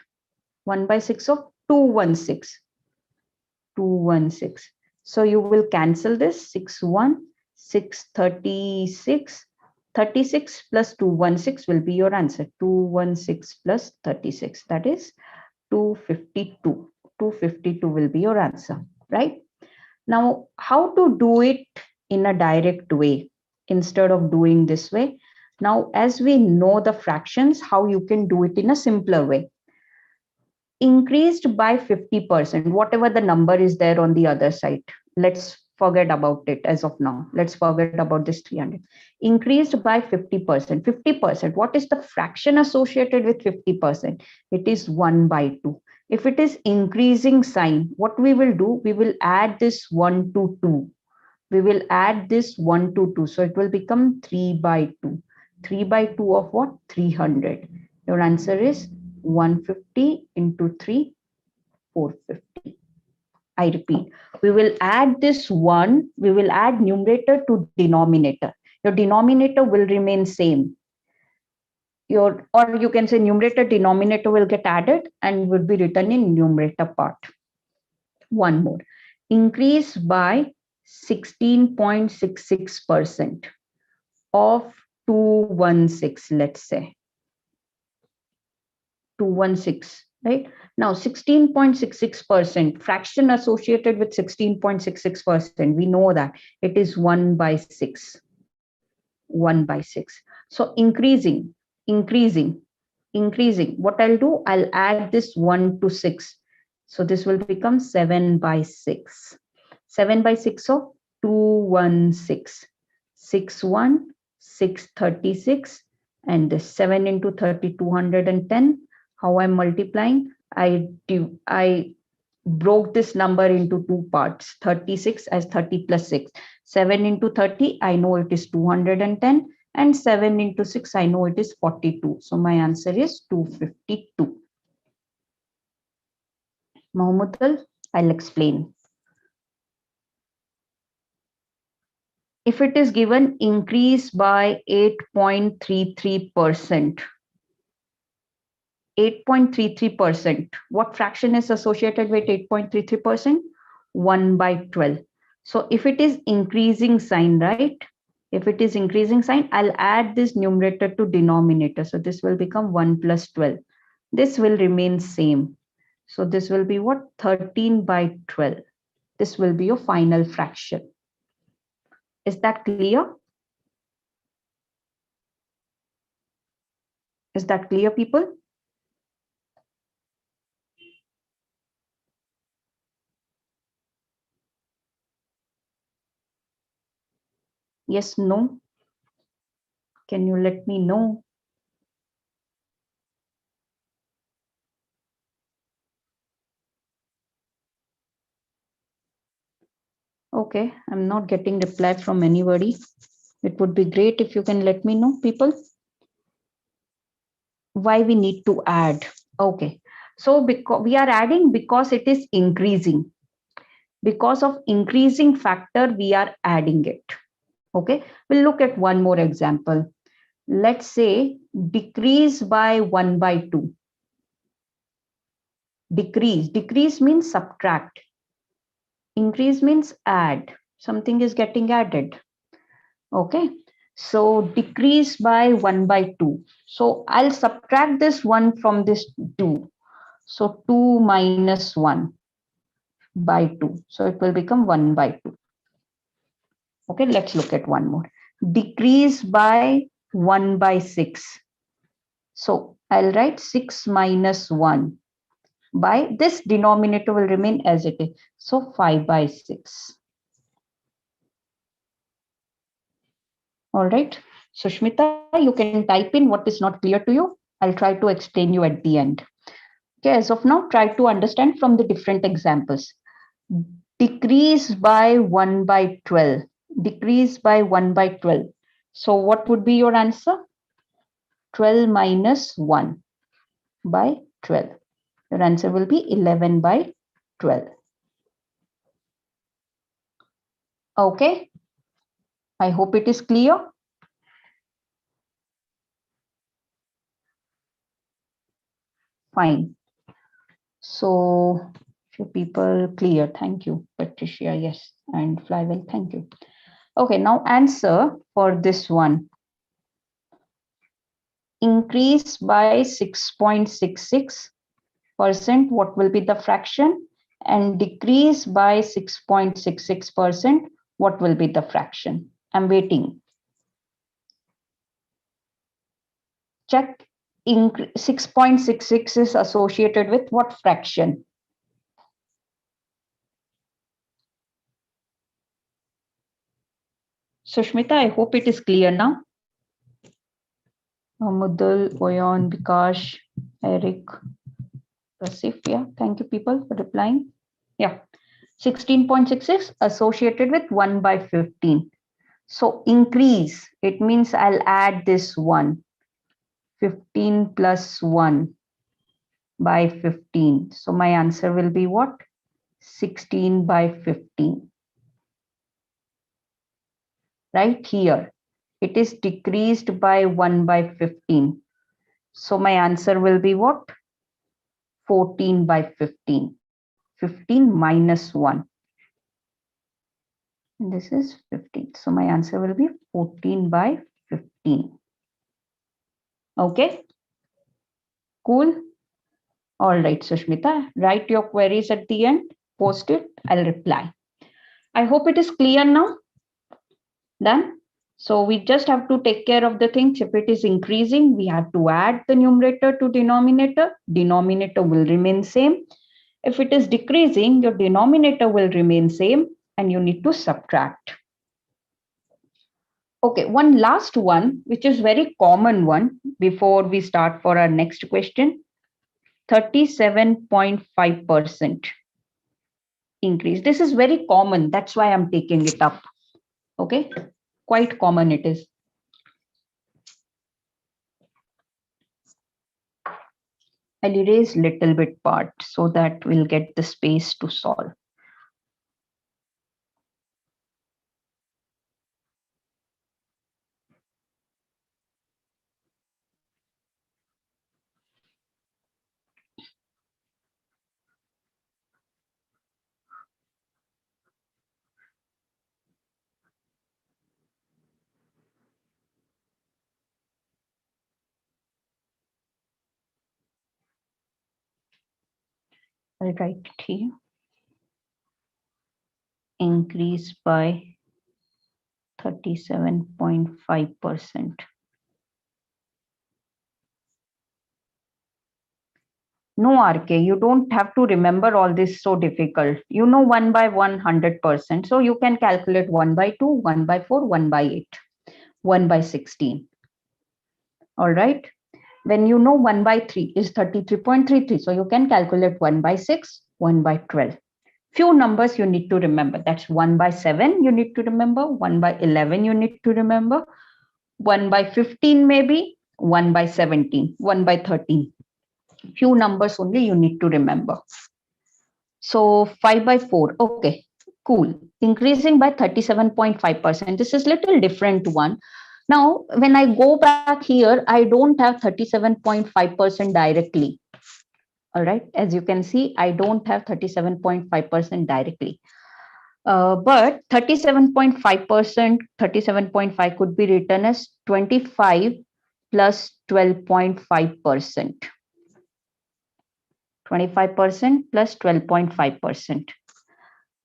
[SPEAKER 2] 1 by 6 of 216. 216. So you will cancel this. 6, 36. 36 plus 216 will be your answer. 216 plus 36. That is 252. 252 will be your answer, right? Now, how to do it in a direct way instead of doing this way? Now, as we know the fractions, how you can do it in a simpler way. Increased by 50%, whatever the number is there on the other side. Let's forget about it as of now. Let's forget about this 300. Increased by 50%. 50%, what is the fraction associated with 50%? It is 1 by 2. If it is increasing sign, what we will do? We will add this 1 to 2. We will add this 1 to 2. So it will become 3 by 2. 3 by 2 of what? 300. Your answer is 150 into 3, 450. I repeat, we will add this 1, we will add numerator to denominator. Your denominator will remain same. Or you can say numerator, denominator will get added and will be written in numerator part. One more. Increase by 16.66% of 216, let's say 216, right? Now 16.66%, fraction associated with 16.66%, we know that it is 1 by 6. 1 by 6. So increasing. What I'll do, I'll add this 1 to 6. So this will become 7 by 6. 7 by 6 of 216. 6 636, and this 7 into 30, 210. How I'm multiplying? I broke this number into two parts. 36 as 30 plus 6. 7 into 30, I know it is 210, and 7 into 6, I know it is 42. So my answer is 252. Mahmudal, I'll explain. If it is given increase by 8.33%, 8.33%, what fraction is associated with 8.33%? 1 by 12. So if it is increasing sign, right? If it is increasing sign, I'll add this numerator to denominator. So this will become 1 plus 12. This will remain same. So this will be what? 13 by 12. This will be your final fraction. Is that clear? Is that clear, people? Yes, no? Can you let me know? Okay, I'm not getting reply from anybody. It would be great if you can let me know, people, why we need to add. Okay, so because we are adding because it is increasing. Because of increasing factor, we are adding it. Okay, we'll look at one more example. Let's say decrease by 1 by 2. Decrease means subtract. Increase means add. Something is getting added. Okay, so decrease by 1 by 2. So I'll subtract this 1 from this 2. So 2 minus 1 by 2. So it will become 1 by 2. Okay, let's look at one more. Decrease by 1 by 6. So I'll write 6 minus 1 by this denominator will remain as it is. So 5 by 6. All right. Sushmita, you can type in what is not clear to you. I'll try to explain you at the end. Okay, as of now, try to understand from the different examples. Decrease by 1 by 12. Decrease by 1 by 12. So what would be your answer? 12 minus 1 by 12. Your answer will be 11 by 12. Okay. I hope it is clear. Fine. So few people clear. Thank you, Patricia. Yes. And Flywell. Thank you. Okay. Now answer for this one. Increase by 6.66%. What will be the fraction? And decrease by 6.66%. What will be the fraction? I'm waiting. Check. 6.66 is associated with what fraction? Sushmita, I hope it is clear now. Mudal, Oyon, Vikash, Eric, Rasif. Yeah, thank you people for replying. Yeah, 16.66 associated with 1 by 15. So increase, it means I'll add this 1. 15 plus 1 by 15. So my answer will be what? 16 by 15. Right here, it is decreased by 1 by 15. So my answer will be what? 14 by 15. 15 minus 1. And this is 15. So my answer will be 14 by 15. Okay, cool. All right, Sushmita, write your queries at the end, post it, I'll reply. I hope it is clear now. Done. So we just have to take care of the things. If it is increasing, we have to add the numerator to denominator. Denominator will remain same. If it is decreasing, your denominator will remain same and you need to subtract. Okay, one last one, which is very common one before we start for our next question. 37.5% increase. This is very common. That's why I'm taking it up. Okay, quite common it is. I'll erase little bit part so that we'll get the space to solve. I'll write it here. Increase by 37.5%. No, RK, you don't have to remember all this so difficult. You know 1 by 100%. So you can calculate 1 by 2, 1 by 4, 1 by 8, 1 by 16. All right. When you know 1 by 3 is 33.33. So you can calculate 1 by 6, 1 by 12. Few numbers you need to remember. That's 1 by 7 you need to remember, 1 by 11 you need to remember, 1 by 15 maybe, 1 by 17, 1 by 13. Few numbers only you need to remember. So 5 by 4, okay, cool. Increasing by 37.5%. This is little different one. Now, when I go back here, I don't have 37.5% directly. All right, as you can see, I don't have 37.5% directly. But 37.5%, 37.5 could be written as 25 plus 12.5%. 25% plus 12.5%.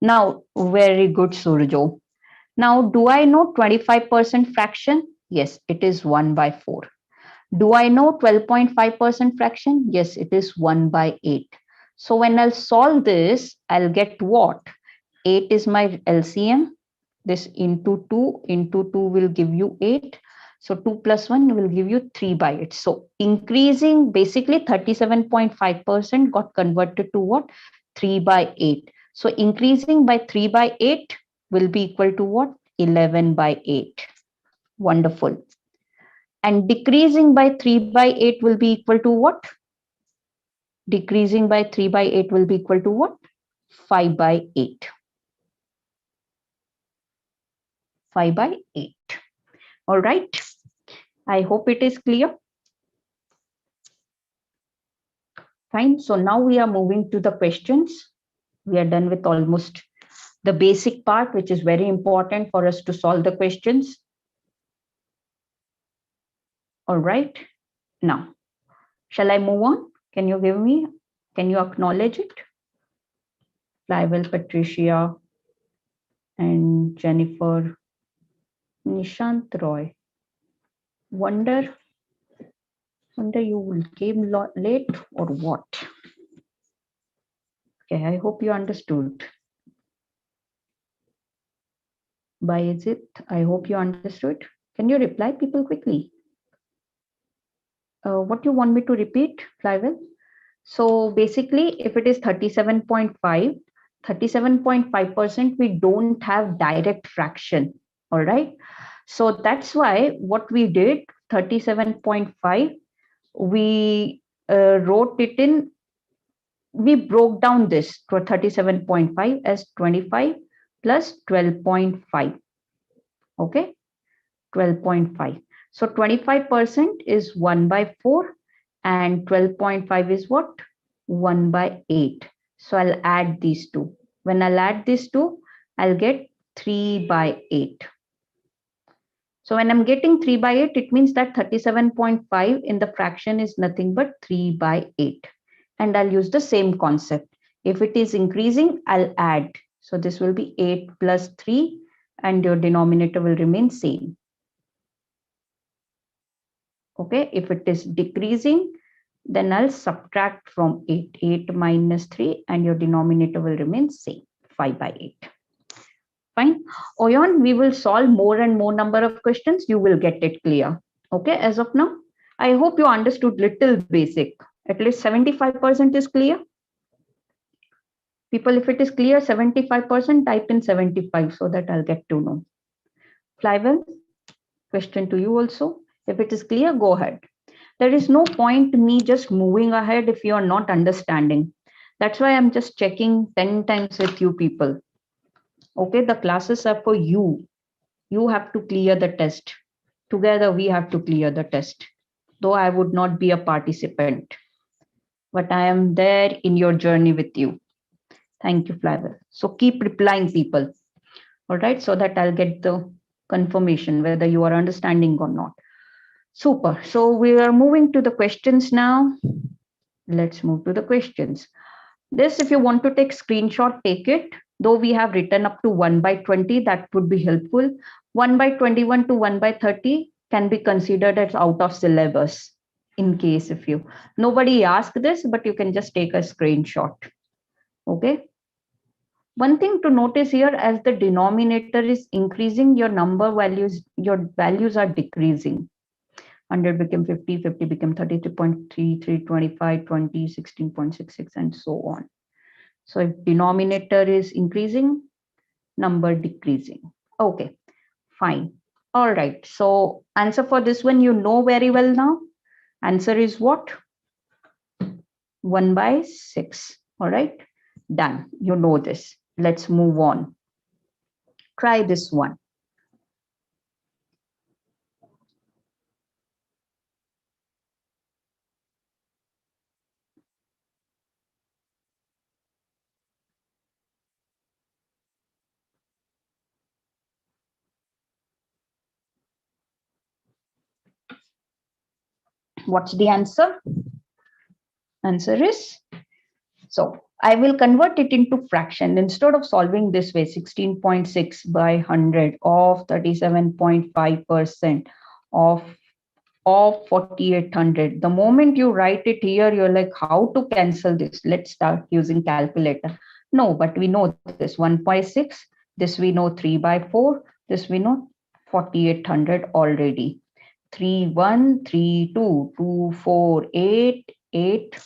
[SPEAKER 2] Now, very good, Surjo. Now, do I know 25% fraction? Yes, it is 1 by 4. Do I know 12.5% fraction? Yes, it is 1 by 8. So when I'll solve this, I'll get what? 8 is my LCM. This into 2 will give you 8. So 2 plus 1 will give you 3 by 8. So increasing basically 37.5% got converted to what? 3 by 8. So increasing by 3 by 8 will be equal to what? 11 by 8. Wonderful. And decreasing by 3 by 8 will be equal to what? Decreasing by 3 by 8 will be equal to what? 5 by 8. 5 by 8. All right. I hope it is clear. Fine. So now we are moving to the questions. We are done with almost the basic part, which is very important for us to solve the questions. All right. Now, shall I move on? Can you give me, can you acknowledge it? Flywell, Patricia, and Jennifer, Nishant Roy. Wonder you came late or what? Okay, I hope you understood. By is it? I hope you understood. Can you reply people quickly? What you want me to repeat, Flywell? So basically, if it is 37.5, 37.5%, we don't have direct fraction. All right. So that's why what we did, 37.5, we wrote it in, we broke down this to 37.5 as 25 plus 12.5. Okay, 12.5. So 25% is 1 by 4 and 12.5 is what? 1 by 8. So I'll add these two. When I'll add these two, I'll get 3 by 8. So when I'm getting 3 by 8, it means that 37.5 in the fraction is nothing but 3 by 8. And I'll use the same concept. If it is increasing, I'll add. So this will be 8 plus 3 and your denominator will remain same. Okay, if it is decreasing, then I'll subtract from 8. 8 minus 3 and your denominator will remain same, 5 by 8. Fine. Oyon, we will solve more and more number of questions. You will get it clear. Okay, as of now, I hope you understood little basic. At least 75% is clear. People, if it is clear, 75%, type in 75 so that I'll get to know. Flywell, question to you also. If it is clear, go ahead. There is no point me just moving ahead if you are not understanding. That's why I'm just checking 10 times with you people. Okay, the classes are for you. You have to clear the test. Together, we have to clear the test. Though I would not be a participant, but I am there in your journey with you. Thank you, Flywell. So keep replying, people. All right, so that I'll get the confirmation whether you are understanding or not. Super. So we are moving to the questions now. Let's move to the questions. This, if you want to take screenshot, take it. Though we have written up to 1 by 20, that would be helpful. 1 by 21 to 1 by 30 can be considered as out of syllabus in case if you, nobody asked this, but you can just take a screenshot. Okay. One thing to notice here, as the denominator is increasing, your your values are decreasing. 100 became 50, 50 became 33.33, 25, 20, 16.66, and so on. So if denominator is increasing, number decreasing. Okay, fine. All right. So answer for this one, you know very well now. Answer is what? 1 by 6. All right. Done. You know this. Let's move on. Try this one. What's the answer? Answer is, so I will convert it into fraction. Instead of solving this way, 16.6 by 100 of 37.5% of 4800. The moment you write it here, you're like, how to cancel this? Let's start using calculator. No, but we know this 1.6. This we know 3 by 4. This we know 4800 already. 3, 1, 3, 2, 2, 4, 8, 8,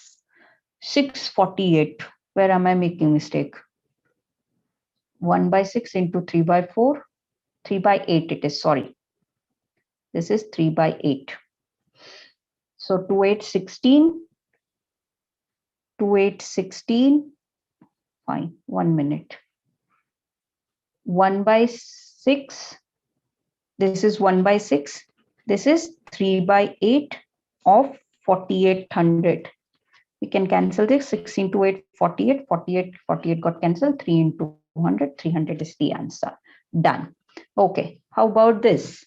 [SPEAKER 2] 648. Where am I making mistake? 1 by 6 into 3 by 4. 3 by 8 it is, sorry. This is 3 by 8. So 2, 8, 16. 2, 8, 16. Fine, 1 minute. 1 by 6. This is 1 by 6. This is 3 by 8 of 4800. We can cancel this. 6 into 8, 48. 48, 48 got cancelled. 3 into 100. 300 is the answer. Done. Okay, how about this?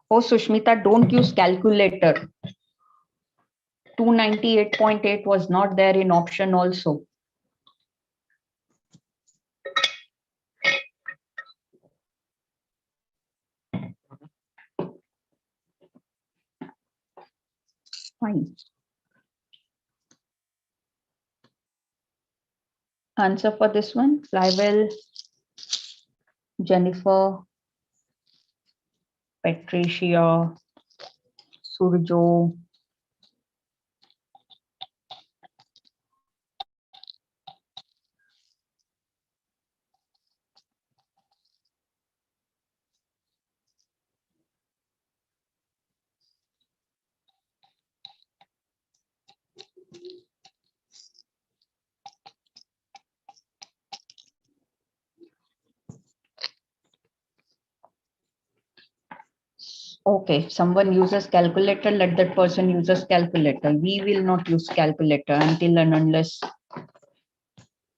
[SPEAKER 2] Oh, Sushmita, don't use calculator. 298.8 was not there in option also. Fine. Answer for this one, Flywell, Jennifer, Patricia, Surjo. Okay, someone uses calculator, let that person uses calculator. We will not use calculator until and unless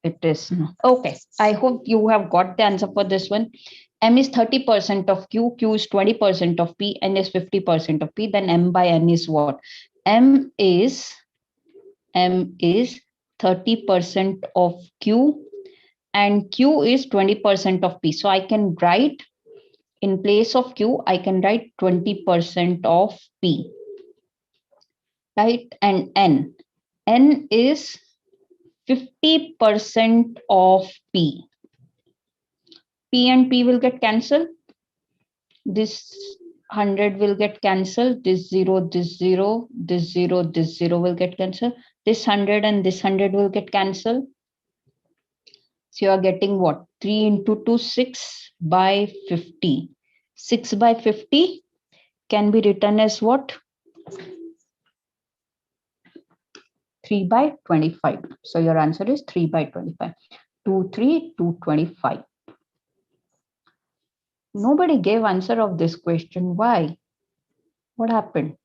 [SPEAKER 2] It is. Okay. I hope you have got the answer for this one. M is 30% of Q, Q is 20% of P, N is 50% of P, then M by N is what? M is 30% of Q and Q is 20% of P. So I can write in place of Q, I can write 20% of P, right? And N is 50% of P. P and P will get cancelled. This 100 will get cancelled. This 0, this 0, this 0, this 0 will get cancelled. This 100 and this 100 will get cancelled. So you are getting what? 3 into 2, 6 by 50. 6 by 50 can be written as what? 3 by 25. So your answer is 3 by 25. 2, 3, 225. Nobody gave answer of this question. Why? What happened?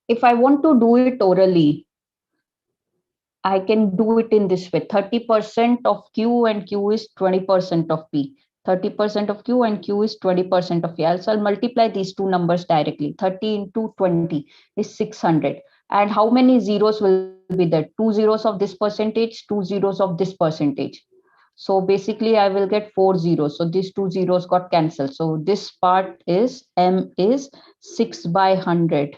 [SPEAKER 2] If I want to do it orally, I can do it in this way. 30% of Q and Q is 20% of P. 30% of Q and Q is 20% of P. Also, I'll multiply these two numbers directly. 30 into 20 is 600. And how many zeros will be there? 2 zeros of this percentage, 2 zeros of this percentage. So basically, I will get 4 zeros. So these 2 zeros got cancelled. So this part is M is 6 by 100.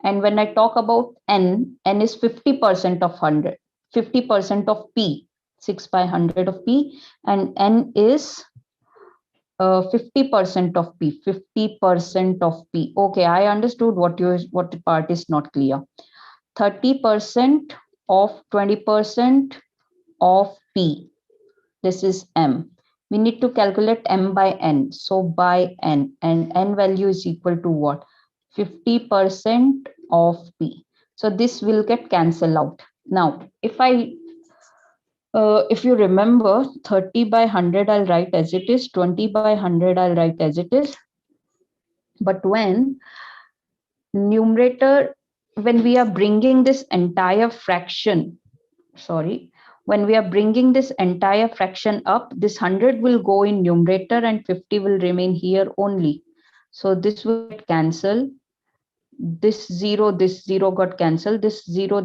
[SPEAKER 2] And when I talk about N is 50% of 100. 50% of P, 6 by 100 of P, and N is 50% of P, 50% of P. Okay, I understood what the part is not clear. 30% of 20% of P. This is M. We need to calculate M by N. So by N, and N value is equal to what? 50% of P. So this will get cancelled out. Now, if you remember, 30 by 100 I'll write as it is, 20 by 100 I'll write as it is. But when numerator, when we are bringing this entire fraction, when we are bringing this entire fraction up, this 100 will go in numerator and 50 will remain here only. So this will get cancelled. This 0 got cancelled. This 0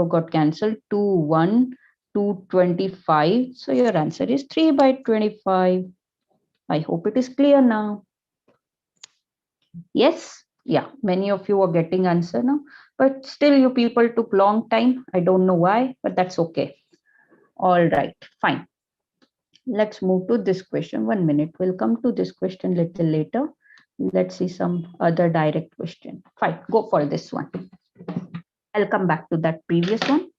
[SPEAKER 2] got cancelled. 2, 1, 2, 25. So your answer is 3 by 25. I hope it is clear now. Yes? Yeah, many of you are getting answer now. But still you people took long time. I don't know why, but that's okay. All right, fine. Let's move to this question. 1 minute. We'll come to this question little later. Let's see some other direct question. Fine, go for this one. I'll come back to that previous one.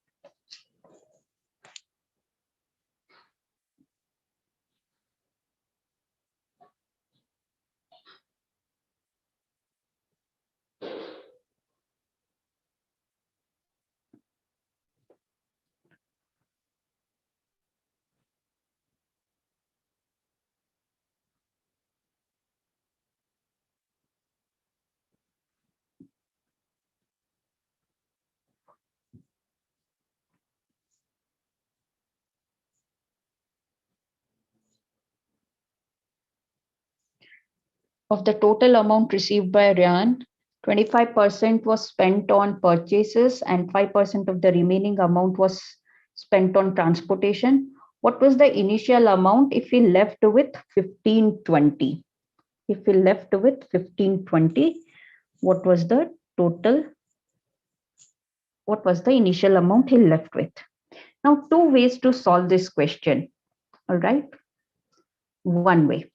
[SPEAKER 2] Of the total amount received by Ryan, 25% was spent on purchases and 5% of the remaining amount was spent on transportation. What was the initial amount if he left with 1520? If he left with 1520, what was the total? What was the initial amount he left with? Now, two ways to solve this question. All right. One way.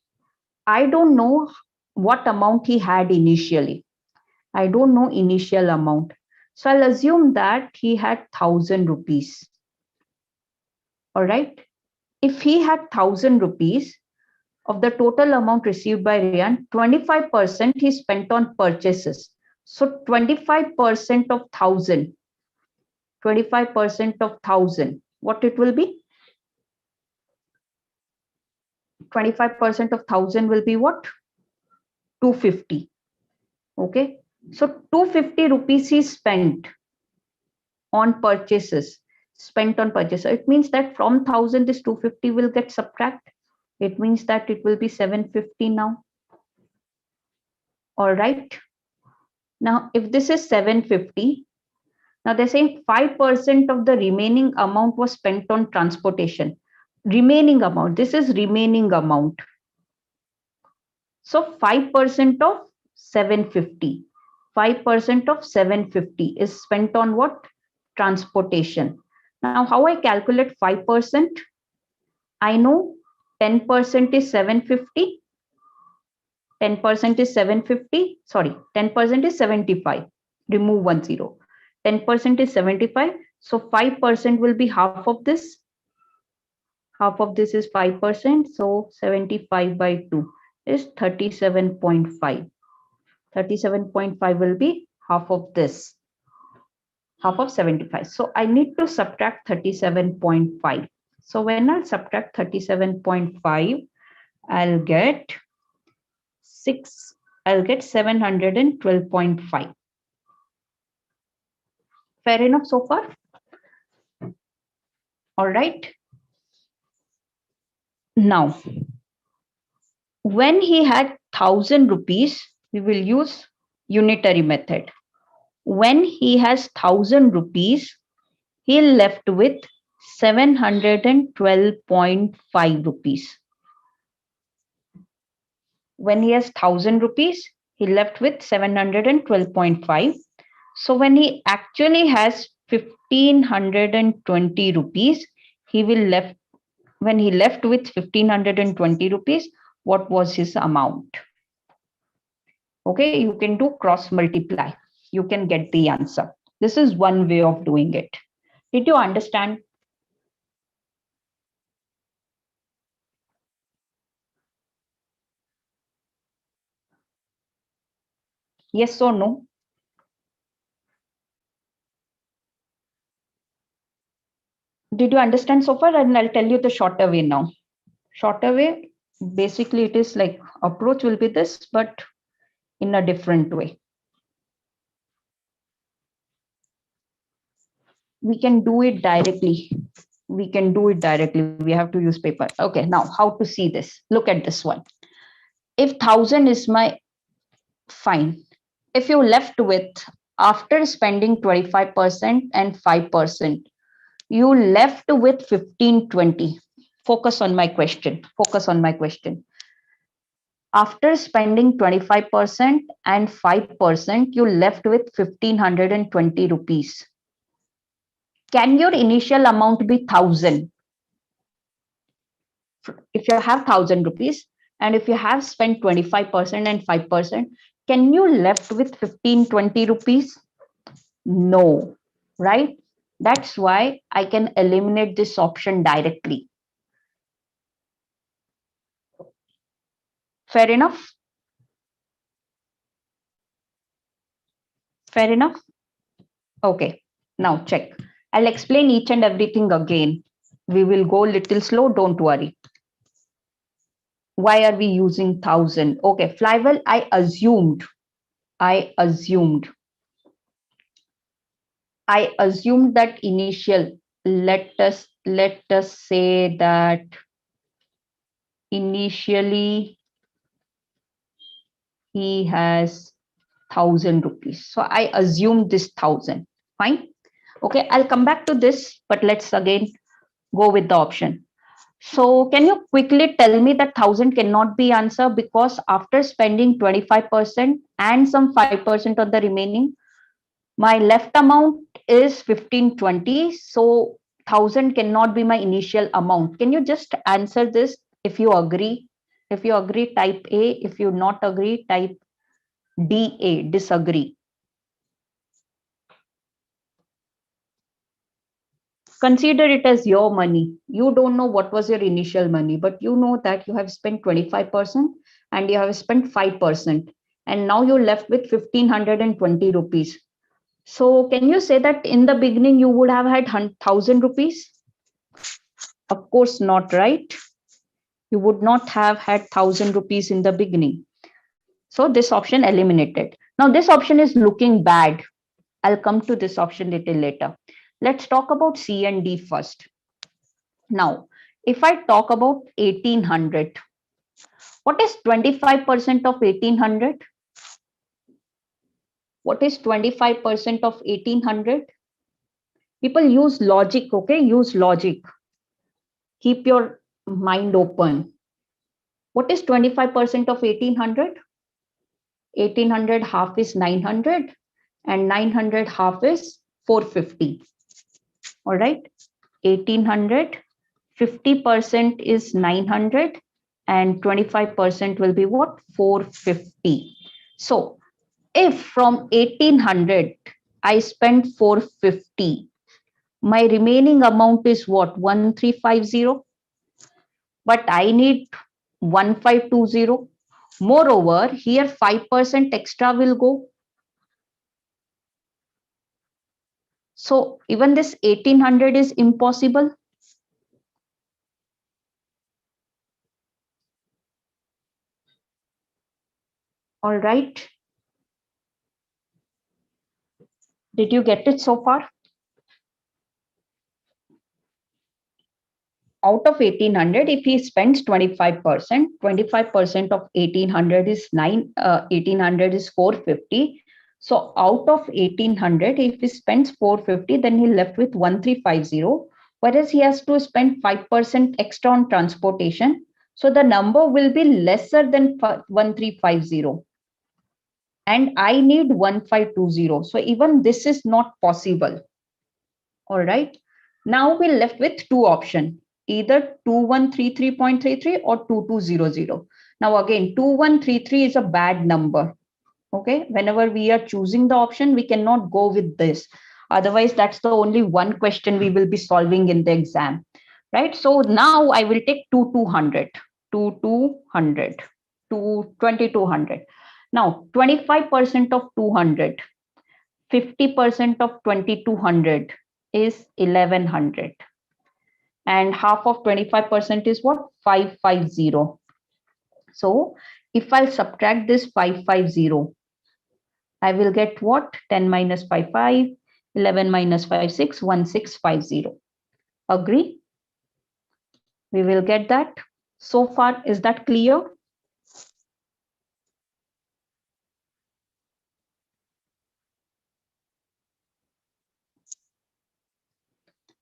[SPEAKER 2] I don't know what amount he had initially. I don't know initial amount. So I'll assume that he had 1,000 rupees. All right. If he had 1,000 rupees of the total amount received by Ryan, 25% he spent on purchases. So 25% of 1,000, 25% of 1,000, what it will be? 25% of 1,000 will be what? 250. Okay. So 250 rupees is spent on purchases, spent on purchases. It means that from 1000 this 250 will get subtract. It means that it will be 750 now. All right. Now, if this is 750, now they're saying 5% of the remaining amount was spent on transportation. Remaining amount, this is remaining amount. So 5% of 750. 5% of 750 is spent on what? Transportation. Now, how I calculate 5%? I know 10% is 750. 10% is 750. Sorry, 10% is 75. Remove 1 0. 10% is 75. So 5% will be half of this. Half of this is 5%. So 75 by 2 is 37.5. 37.5 will be half of this. Half of 75. So I need to subtract 37.5. So when I'll subtract 37.5, I'll get 712.5. Fair enough so far? All right. Now, when he had 1000 rupees, we will use unitary method. When he has 1000 rupees, he left with 712.5 rupees. When he has 1000 rupees, he left with 712.5. So when he actually has 1520 rupees, he will left when he left with 1520 rupees, what was his amount? Okay, you can do cross multiply. You can get the answer. This is one way of doing it. Did you understand? Yes or no? Did you understand so far? And I'll tell you the shorter way now. Shorter way, basically it is like approach will be this, but in a different way. We can do it directly. We can do it directly. We have to use paper. Okay, now how to see this? Look at this one. If 1000 is my fine, if you left with after spending 25% and 5%, you left with 1520. Focus on my question. Focus on my question. After spending 25% and 5%, you left with 1520 rupees. Can your initial amount be 1000? If you have 1000 rupees and if you have spent 25% and 5%, can you left with 1520 rupees? No, right? That's why I can eliminate this option directly. Fair enough? Fair enough? Okay, now check. I'll explain each and everything again. We will go little slow, don't worry. Why are we using 1000? Okay, flywell, I assumed that initial, let us say that initially he has 1000 rupees. So I assume this 1000. Fine. Okay, I'll come back to this, but let's again go with the option. So can you quickly tell me that 1000 cannot be answered because after spending 25% and some 5% of the remaining, my left amount is 1520. So 1000 cannot be my initial amount. Can you just answer this if you agree? If you agree, type A. If you not agree, type DA, disagree. Consider it as your money. You don't know what was your initial money, but you know that you have spent 25% and you have spent 5%. And now you're left with 1520 rupees. So can you say that in the beginning you would have had 1000 rupees? Of course not, right? You would not have had 1000 rupees in the beginning. So this option eliminated. Now this option is looking bad. I'll come to this option little later. Let's talk about C and D first. Now, if I talk about 1800, what is 25% of 1800? What is 25% of 1800? People use logic, okay? Use logic. Keep your mind open. What is 25% of 1800? 1800 half is 900 and 900 half is 450. All right. 1800, 50% is 900 and 25% will be what? 450. So if from 1800 I spend 450, my remaining amount is what? 1350. But I need 1520. Moreover, here 5% extra will go. So even this 1800 is impossible. All right. Did you get it so far? Out of 1800, if he spends 25%, 25% of 1800 is 1800 is 450. So out of 1800, if he spends 450, then he left with 1350, whereas he has to spend 5% extra on transportation. So the number will be lesser than 1350. And I need 1520. So even this is not possible. All right. Now we're left with two options, either 2133.33 or 2200. Now again, 2133 is a bad number. Okay. Whenever we are choosing the option, we cannot go with this. Otherwise, that's the only one question we will be solving in the exam. Right. So now I will take 2200, 2200, 2200. Now 25% of 200. 50% of 2200 is 1100 and half of 25% is what? 550. So if I subtract this 550, I will get what? 10 minus 55, 11 minus 56, 1650. Agree? We will get that. So far, is that clear?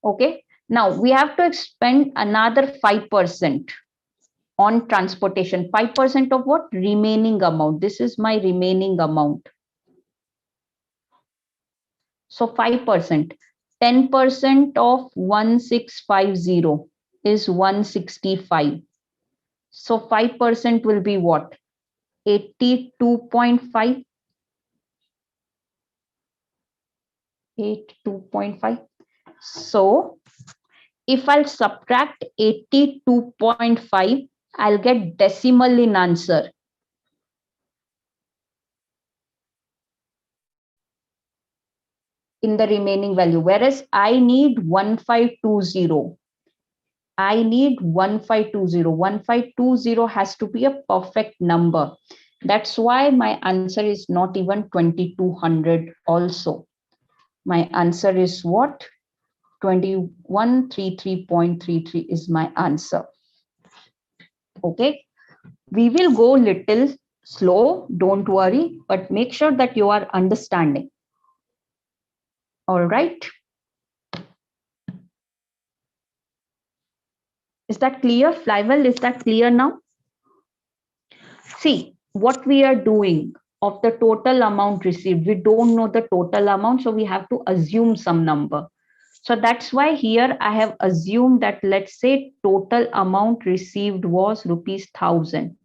[SPEAKER 2] Okay. Now we have to spend another 5% on transportation. 5% of what? Remaining amount. This is my remaining amount. So 5%. 10% of 1650 is 165. So 5% will be what? 82.5. 82.5. So if I'll subtract 82.5, I'll get decimal in answer. In the remaining value, whereas I need 1520. I need 1520. 1520 has to be a perfect number. That's why my answer is not even 2200 also. My answer is what? 2133.33 is my answer. Okay. We will go little slow, don't worry, but make sure that you are understanding. All right. Is that clear? Flywell, is that clear now? See, what we are doing of the total amount received, we don't know the total amount, so we have to assume some number. So that's why here I have assumed that, let's say total amount received was rupees 1000.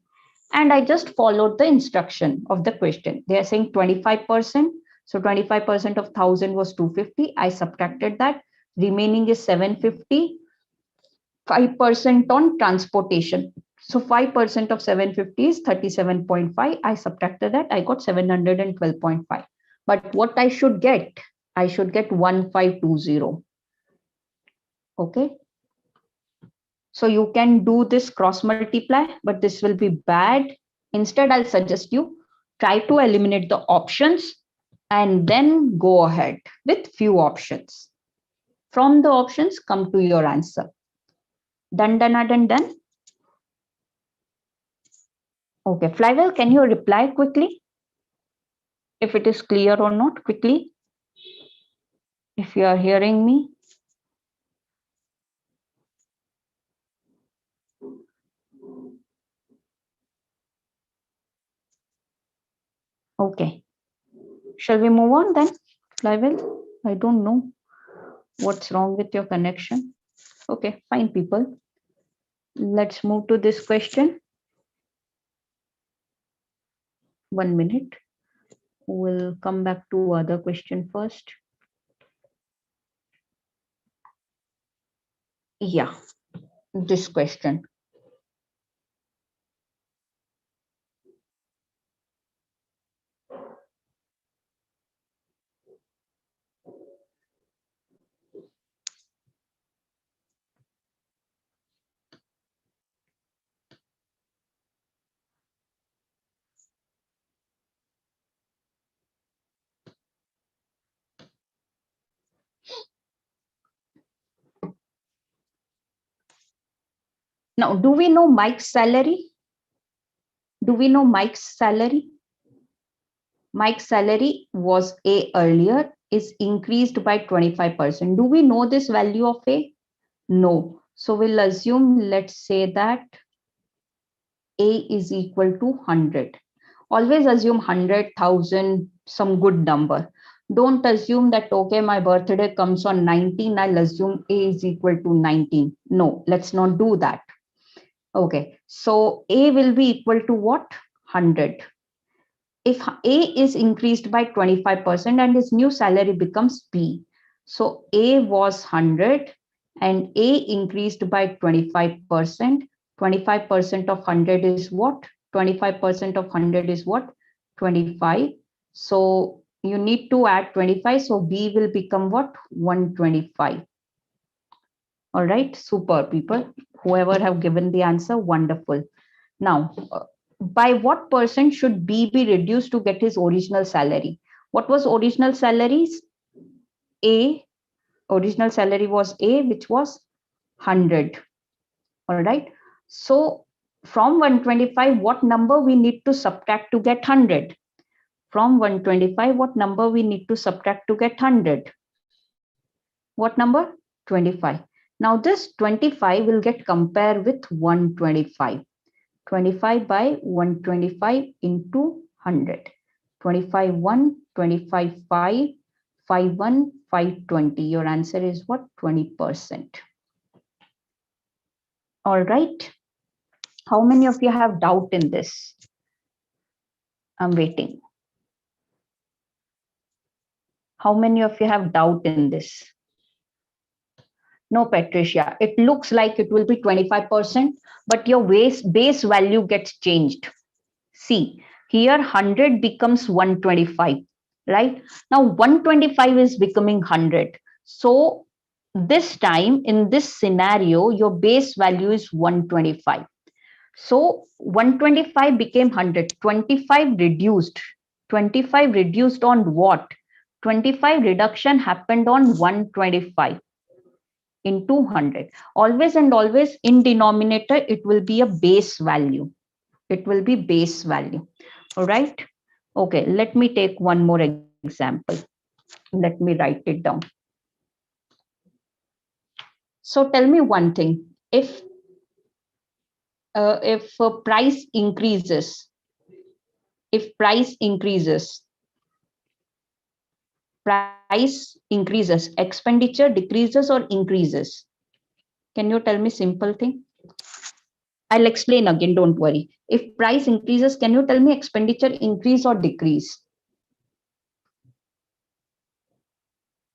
[SPEAKER 2] And I just followed the instruction of the question. They are saying 25%. So 25% of 1000 was 250. I subtracted that. Remaining is 750. 5% on transportation. So 5% of 750 is 37.5. I subtracted that. I got 712.5. But what I should get? I should get 1520. Okay. So you can do this cross multiply, but this will be bad. Instead, I'll suggest you Try to eliminate the options and then go ahead with few options. From the options, come to your answer. Done, done, done, done. Okay, Flywell, can you reply quickly? If it is clear or not, quickly. If you are hearing me. Okay. Shall we move on then, Flywell? I don't know what's wrong with your connection. Okay, fine, people. Let's move to this question. 1 minute. We'll come back to other question first. Yeah, this question. Now, do we know Mike's salary? Do we know Mike's salary? Mike's salary was A earlier, is increased by 25%. Do we know this value of A? No. So we'll assume, let's say that A is equal to 100. Always assume 100,000, some good number. Don't assume that, okay, my birthday comes on 19, I'll assume A is equal to 19. No, let's not do that. Okay, so A will be equal to what? 100. If A is increased by 25% and his new salary becomes B. So A was 100 and A increased by 25%. 25% of 100 is what? 25% of 100 is what? 25. So you need to add 25. So B will become what? 125. All right, super people. Whoever have given the answer, wonderful. Now, by what percent should B be reduced to get his original salary? What was original salaries? A, original salary was A, which was 100. All right. So from 125, what number we need to subtract to get 100? From 125, what number we need to subtract to get 100? What number? 25. Now this 25 will get compared with 125. 25 by 125 into 100. 25 1, 25 5, 5 1, 5 20. Your answer is what? 20%. All right. How many of you have doubt in this? I'm waiting. How many of you have doubt in this? No, Patricia. It looks like it will be 25%, but your base value gets changed. See, here 100 becomes 125, right? Now 125 is becoming 100. So this time in this scenario, your base value is 125. So 125 became 100, 25 reduced. 25 reduced on what? 25 reduction happened on 125 into 100. Always and always in denominator, it will be a base value. It will be base value. All right. Okay, let me take one more example. Let me write it down. So tell me one thing. If price increases, expenditure decreases or increases? Can you tell me simple thing? I'll explain again, don't worry. If price increases, can you tell me expenditure increase or decrease?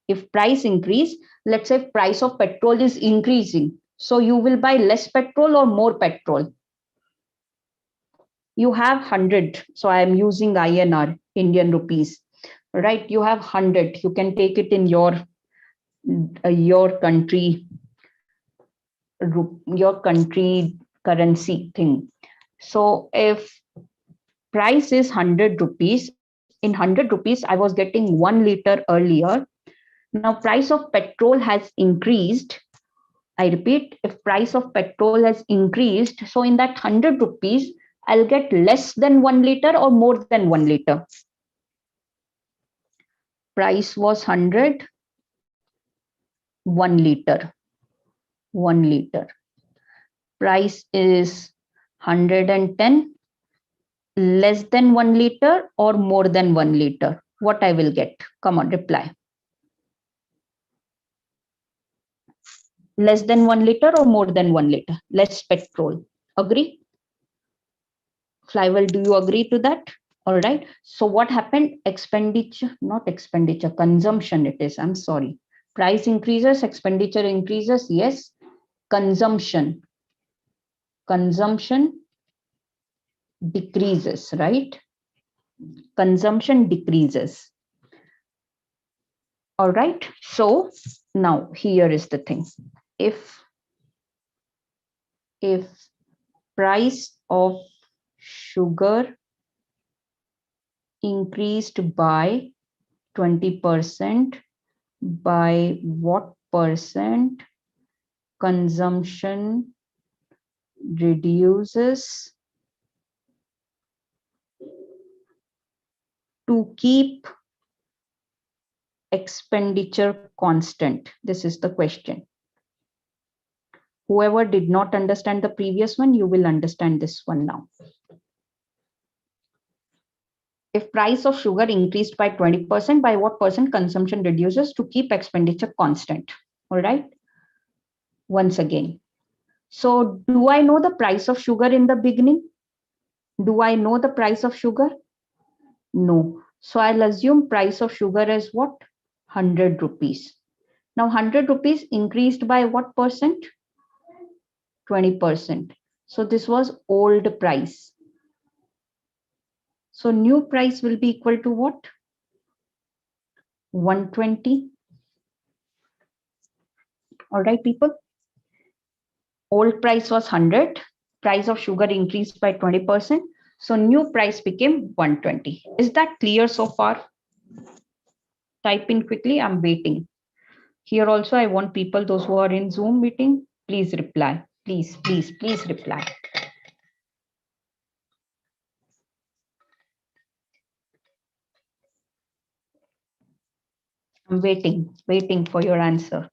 [SPEAKER 2] If price increase, let's say price of petrol is increasing. So you will buy less petrol or more petrol? You have 100. So I am using INR, Indian rupees, right? You have 100. You can take it in your country, your country currency thing. So if price is 100 rupees. In 100 rupees, I was getting 1 liter earlier. Now price of petrol has increased. I repeat, if price of petrol has increased, so in that 100 rupees, I'll get less than 1 liter or more than 1 liter. Price was 100, 1 liter, 1 liter. Price is 110, less than 1 liter or more than 1 liter. What I will get? Come on, reply. Less than 1 liter or more than 1 liter? Less petrol. Agree? Flywell, do you agree to that? All right. So what happened? Expenditure, not expenditure, consumption it is. I'm sorry. Price increases, expenditure increases. Yes. Consumption. Consumption decreases, right? Consumption decreases. All right. So now here is the thing. If price of sugar increased by 20%, by what percent consumption reduces to keep expenditure constant? This is the question. Whoever did not understand the previous one, you will understand this one now. If price of sugar increased by 20%, by what percent consumption reduces to keep expenditure constant? All right. Once again. So do I know the price of sugar in the beginning? Do I know the price of sugar? No. So I'll assume price of sugar is what? 100 rupees. Now 100 rupees increased by what percent? 20%. So this was old price. So new price will be equal to what? 120. All right, people. Old price was 100. Price of sugar increased by 20%. So new price became 120. Is that clear so far? Type in quickly. I'm waiting. Here also, I want people, those who are in Zoom meeting, please reply. Please, please, please reply. I'm waiting for your answer.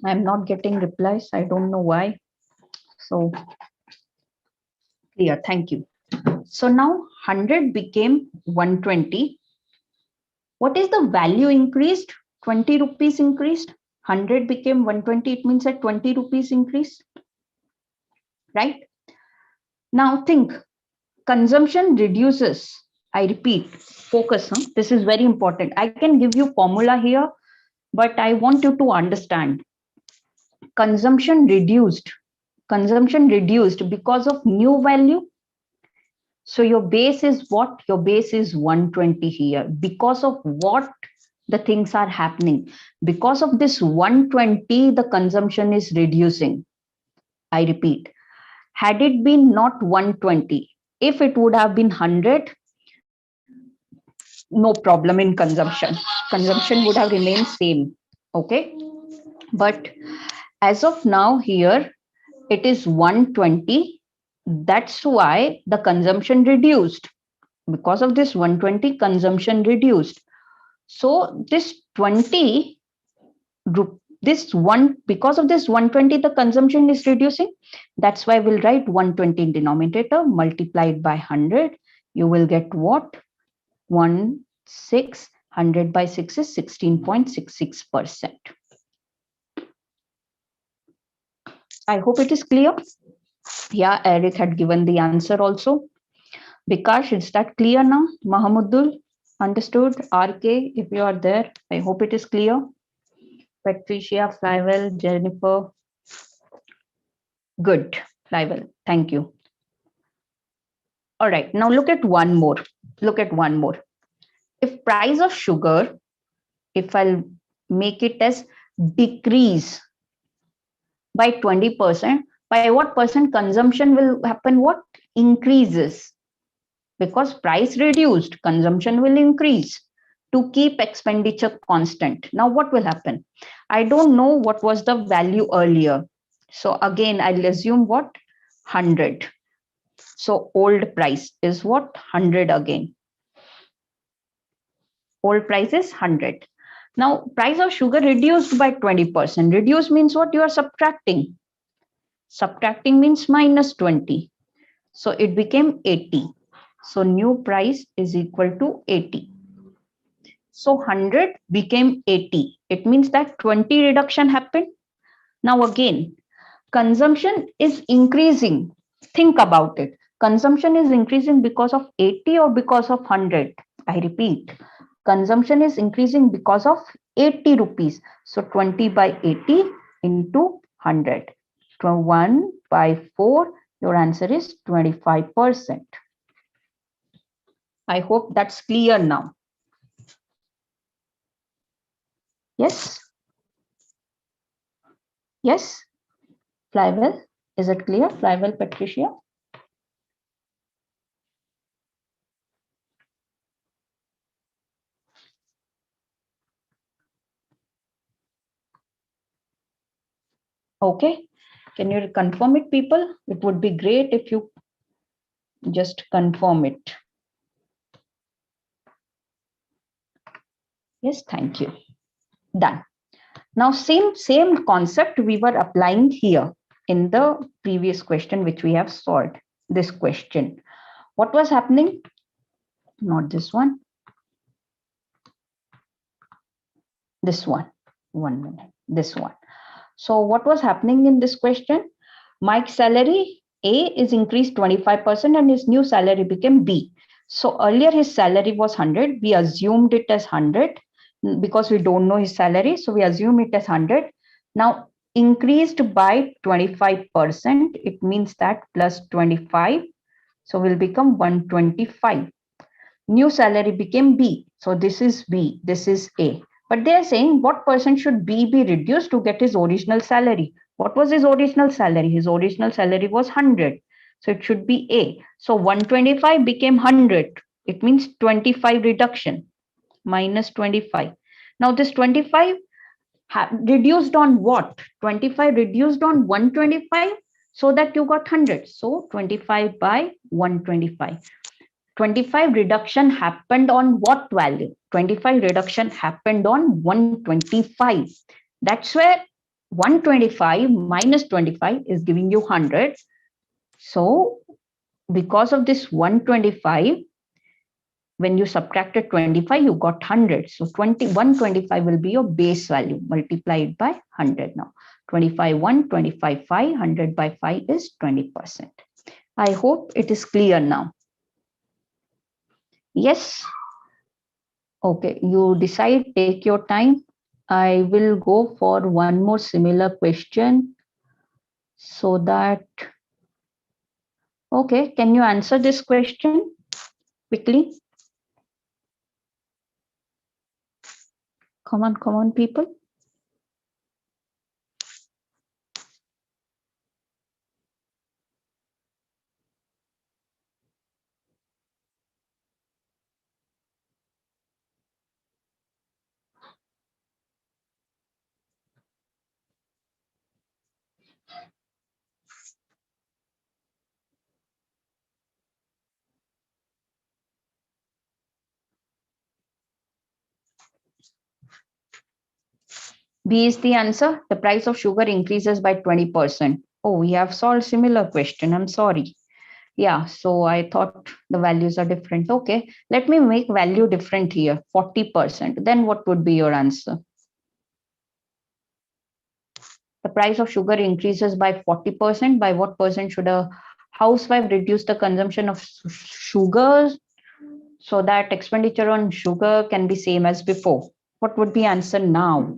[SPEAKER 2] I'm not getting replies. I don't know why. So clear. Thank you. So now 100 became 120. What is the value increased? 20 rupees increased. 100 became 120. It means that 20 rupees increase. Right? Now think, consumption reduces. I repeat, focus. Huh? This is very important. I can give you formula here, but I want you to understand. Consumption reduced because of new value. So your base is what? Your base is 120 here. Because of what the things are happening? Because of this 120, the consumption is reducing. I repeat, had it been not 120, if it would have been 100, no problem in consumption. Consumption would have remained same. Okay. But as of now here, it is 120. That's why the consumption reduced. Because of this 120, consumption reduced. So this 20, because of this 120, the consumption is reducing. That's why we'll write 120 in denominator multiplied by 100. You will get what? 100 by 6 is 16.66%. I hope it is clear. Yeah, Eric had given the answer also. Bikash, is that clear now? Mahamudul, understood? RK, if you are there, I hope it is clear. Patricia, Flywell, Jennifer. Good, Flywell, thank you. All right, now look at one more. Look at one more. If price of sugar, if I'll make it as decrease by 20%, by what percent consumption will happen? What increases? Because price reduced, consumption will increase to keep expenditure constant. Now, what will happen? I don't know what was the value earlier. So again, I'll assume what? 100. So old price is what? 100 again. Old price is 100. Now, price of sugar reduced by 20%. Reduce means what? You are subtracting. Subtracting means minus 20. So it became 80. So new price is equal to 80. So 100 became 80. It means that 20 reduction happened. Now again, consumption is increasing. Think about it. Consumption is increasing because of 80 or because of 100? I repeat, consumption is increasing because of 80 rupees. So 20 by 80 into 100. 1 by 4, your answer is 25%. I hope that's clear now. Yes? Yes? Flywell, is it clear? Flywell, Patricia? Okay. Can you confirm it, people? It would be great if you just confirm it. Yes, thank you. Done. Now, same concept we were applying here in the previous question which we have solved. This question. What was happening? Not this one. This one. 1 minute. This one. So what was happening in this question? Mike's salary A is increased 25% and his new salary became B. So earlier his salary was 100. We assumed it as 100 because we don't know his salary. So we assume it as 100. Now increased by 25%. It means that plus 25. So will become 125. New salary became B. So this is B. This is A. But they are saying what percent should B be reduced to get his original salary? What was his original salary? His original salary was 100. So it should be A. So 125 became 100. It means 25 reduction minus 25. Now this 25 reduced on what? 25 reduced on 125 so that you got 100. So 25 by 125. 25 reduction happened on what value? 25 reduction happened on 125. That's where 125 minus 25 is giving you 100. So because of this 125, when you subtracted 25, you got 100. So 125 will be your base value multiplied by 100 now. 25 1, 25 5, 100 by 5 is 20%. I hope it is clear now. Yes. Okay, you decide, take your time. I will go for one more similar question so that, okay, can you answer this question quickly? Come on, people. B is the answer. The price of sugar increases by 20%. Oh, we have solved similar question. I'm sorry. Yeah, so I thought the values are different. Okay, let me make value different here, 40%. Then what would be your answer? The price of sugar increases by 40%. By what percent should a housewife reduce the consumption of sugars so that expenditure on sugar can be same as before? What would be answer now?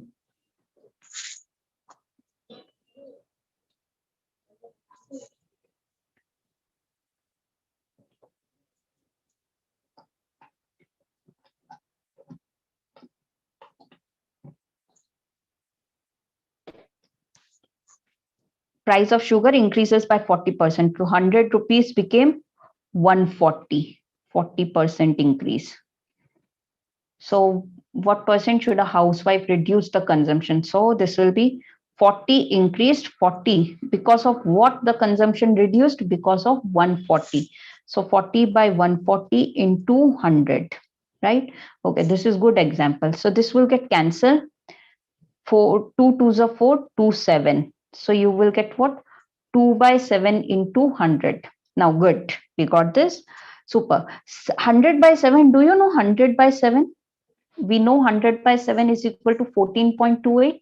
[SPEAKER 2] price of sugar increases by 40%. To 100 rupees became 140, 40% increase. So what percent should a housewife reduce the consumption? So this will be 40 increased 40. Because of what the consumption reduced? Because of 140. So 40 by 140 into 100, right? Okay, this is good example. So this will get cancelled. 4, 2 2s are 4, 2, 7. So you will get what? 2 by 7 into 100. Now good, we got this. Super. 100 by 7, do you know 100 by 7? We know 100 by 7 is equal to 14.28.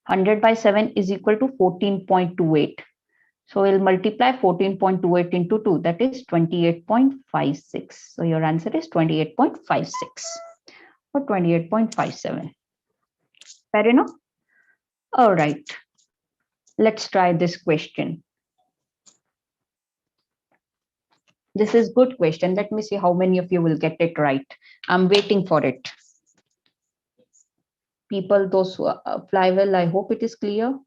[SPEAKER 2] 100 by 7 is equal to 14.28. So we'll multiply 14.28 into 2, that is 28.56. So your answer is 28.56 or 28.57. Fair enough? All right. Let's try this question. This is good question. Let me see how many of you will get it right. I'm waiting for it. People, those who fly well, I hope it is clear.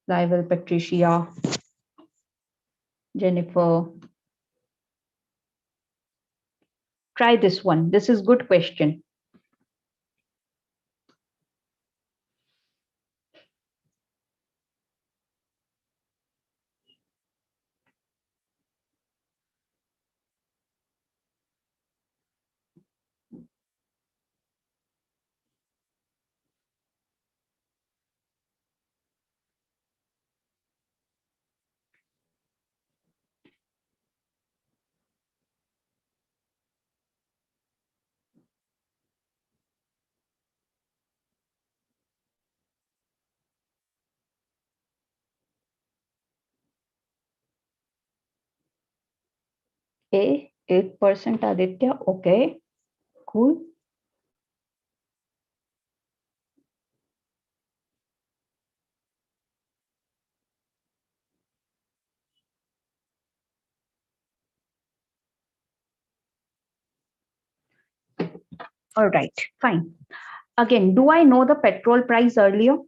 [SPEAKER 2] Fly well, Patricia, Jennifer. Try this one. This is good question. A, 8% Aditya. Okay, cool. All right, fine. Again, do I know the petrol price earlier?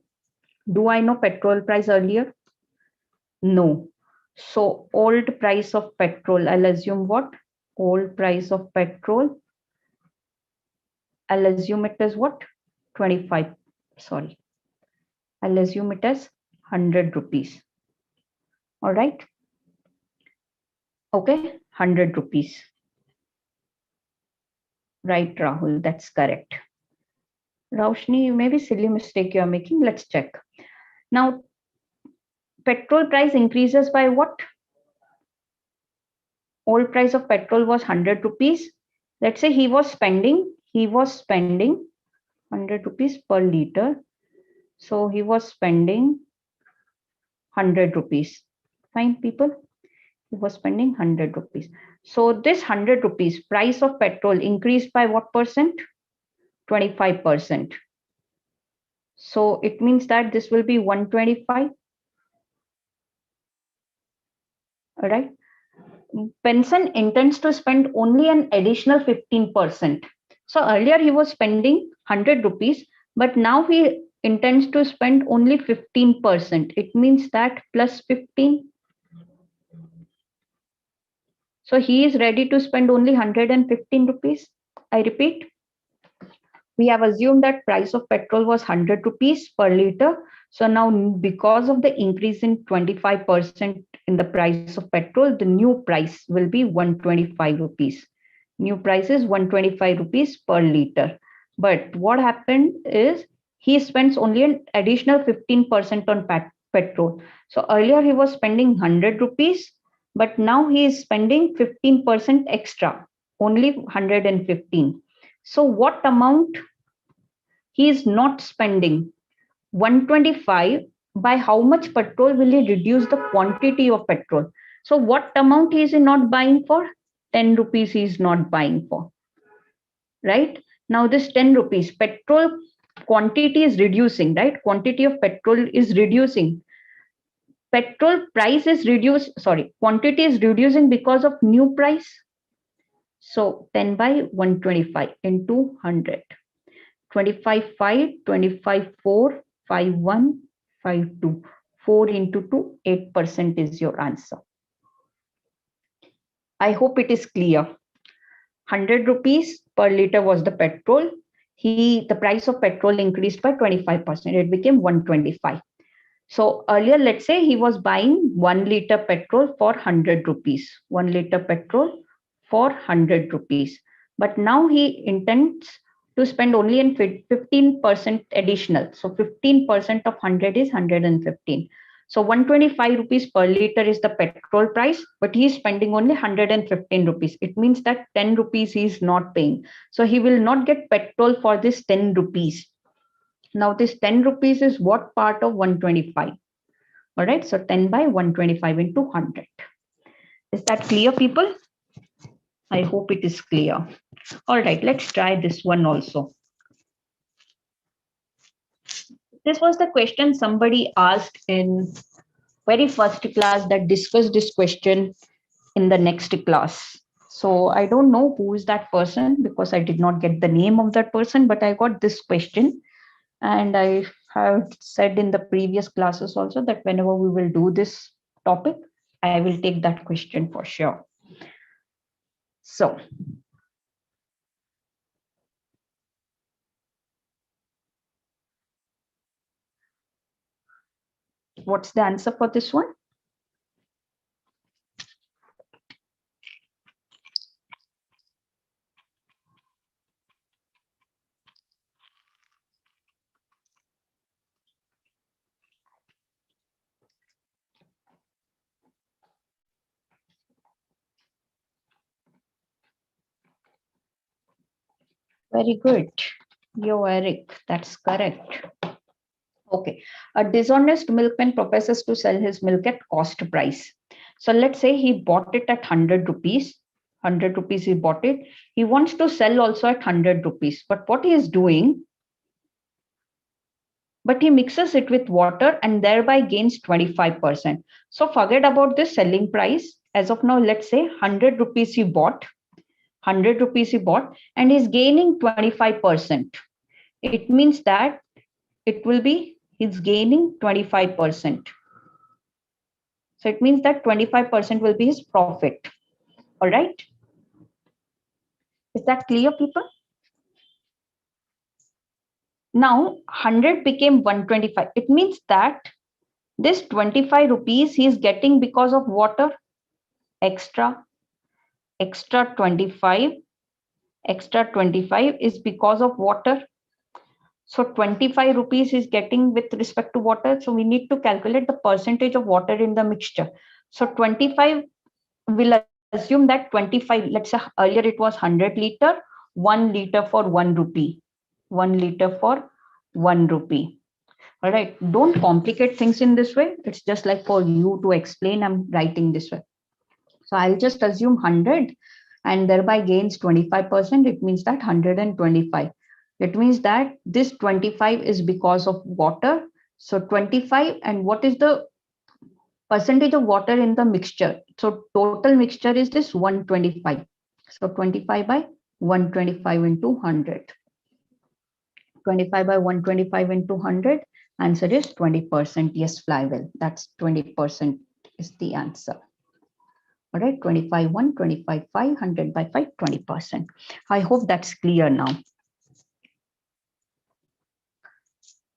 [SPEAKER 2] Do I know petrol price earlier? No. So old price of petrol, I'll assume what? Old price of petrol. I'll assume it as what? 25. Sorry. I'll assume it as 100 rupees. All right. Okay, 100 rupees. Right, Rahul, that's correct. Raushni, maybe silly mistake you're making. Let's check. Now, petrol price increases by what? Old price of petrol was 100 rupees. Let's say he was spending 100 rupees per liter. So he was spending 100 rupees. Fine, people. He was spending 100 rupees. So this 100 rupees price of petrol increased by what percent? 25%. So it means that this will be 125. All right. Benson intends to spend only an additional 15%. So earlier he was spending 100 rupees, but now he intends to spend only 15%. It means that plus 15. So he is ready to spend only 115 rupees. I repeat, we have assumed that price of petrol was 100 rupees per liter. So now because of the increase in 25% in the price of petrol, the new price will be 125 rupees. New price is 125 rupees per liter. But what happened is he spends only an additional 15% on petrol. So earlier he was spending 100 rupees, but now he is spending 15% extra, only 115. So what amount he is not spending? 125. By how much petrol will he reduce the quantity of petrol? So what amount is he not buying for? 10 rupees he is not buying for. Right? Now this 10 rupees petrol quantity is reducing, right? Quantity of petrol is reducing. Petrol price is reduced, sorry, quantity is reducing because of new price. So 10 by 125 into 100. 25 5, 25 4, 5152. 4 into 2, 8% is your answer. I hope it is clear. 100 rupees per liter was the petrol. The price of petrol increased by 25%. It became 125. So earlier, let's say he was buying 1 liter petrol for 100 rupees. 1 liter petrol for 100 rupees. But now he intends to spend only in 15% additional. So 15% of 100 is 115. So 125 rupees per liter is the petrol price, but he is spending only 115 rupees. It means that 10 rupees he is not paying. So he will not get petrol for this 10 rupees. Now this 10 rupees is what part of 125? All right, so 10 by 125 into 100. Is that clear, people? I hope it is clear. All right, let's try this one also. This was the question somebody asked in very first class that discussed this question in the next class. So I don't know who is that person because I did not get the name of that person, but I got this question. And I have said in the previous classes also that whenever we will do this topic, I will take that question for sure. So what's the answer for this one? Very good. Yo, Eric, that's correct. Okay, a dishonest milkman professes to sell his milk at cost price. So let's say he bought it at 100 rupees. 100 rupees he bought it. He wants to sell also at 100 rupees. But what he is doing, but he mixes it with water and thereby gains 25%. So forget about this selling price. As of now, let's say 100 rupees he bought, 100 rupees he bought, and he's gaining 25%. It means that it will be, he's gaining 25%. So it means that 25% will be his profit. All right. Is that clear, people? Now 100 became 125. It means that this 25 rupees he is getting because of water, extra 25, extra 25 is because of water. So 25 rupees is getting with respect to water. So we need to calculate the percentage of water in the mixture. So 25 will assume that 25, let's say earlier it was 100 liter, 1 liter for 1 rupee, 1 liter for 1 rupee. All right, don't complicate things in this way. It's just like for you to explain, I'm writing this way. So I'll just assume 100 and thereby gains 25%. It means that 125. It means that this 25 is because of water. So 25, and what is the percentage of water in the mixture? So total mixture is this 125. So 25 by 125 into 100. 25 by 125 into 100. Answer is 20%. Yes, flywheel. That's 20% is the answer. All right, 25, 1, 25, 5, 100 by 5, 20%. I hope that's clear now.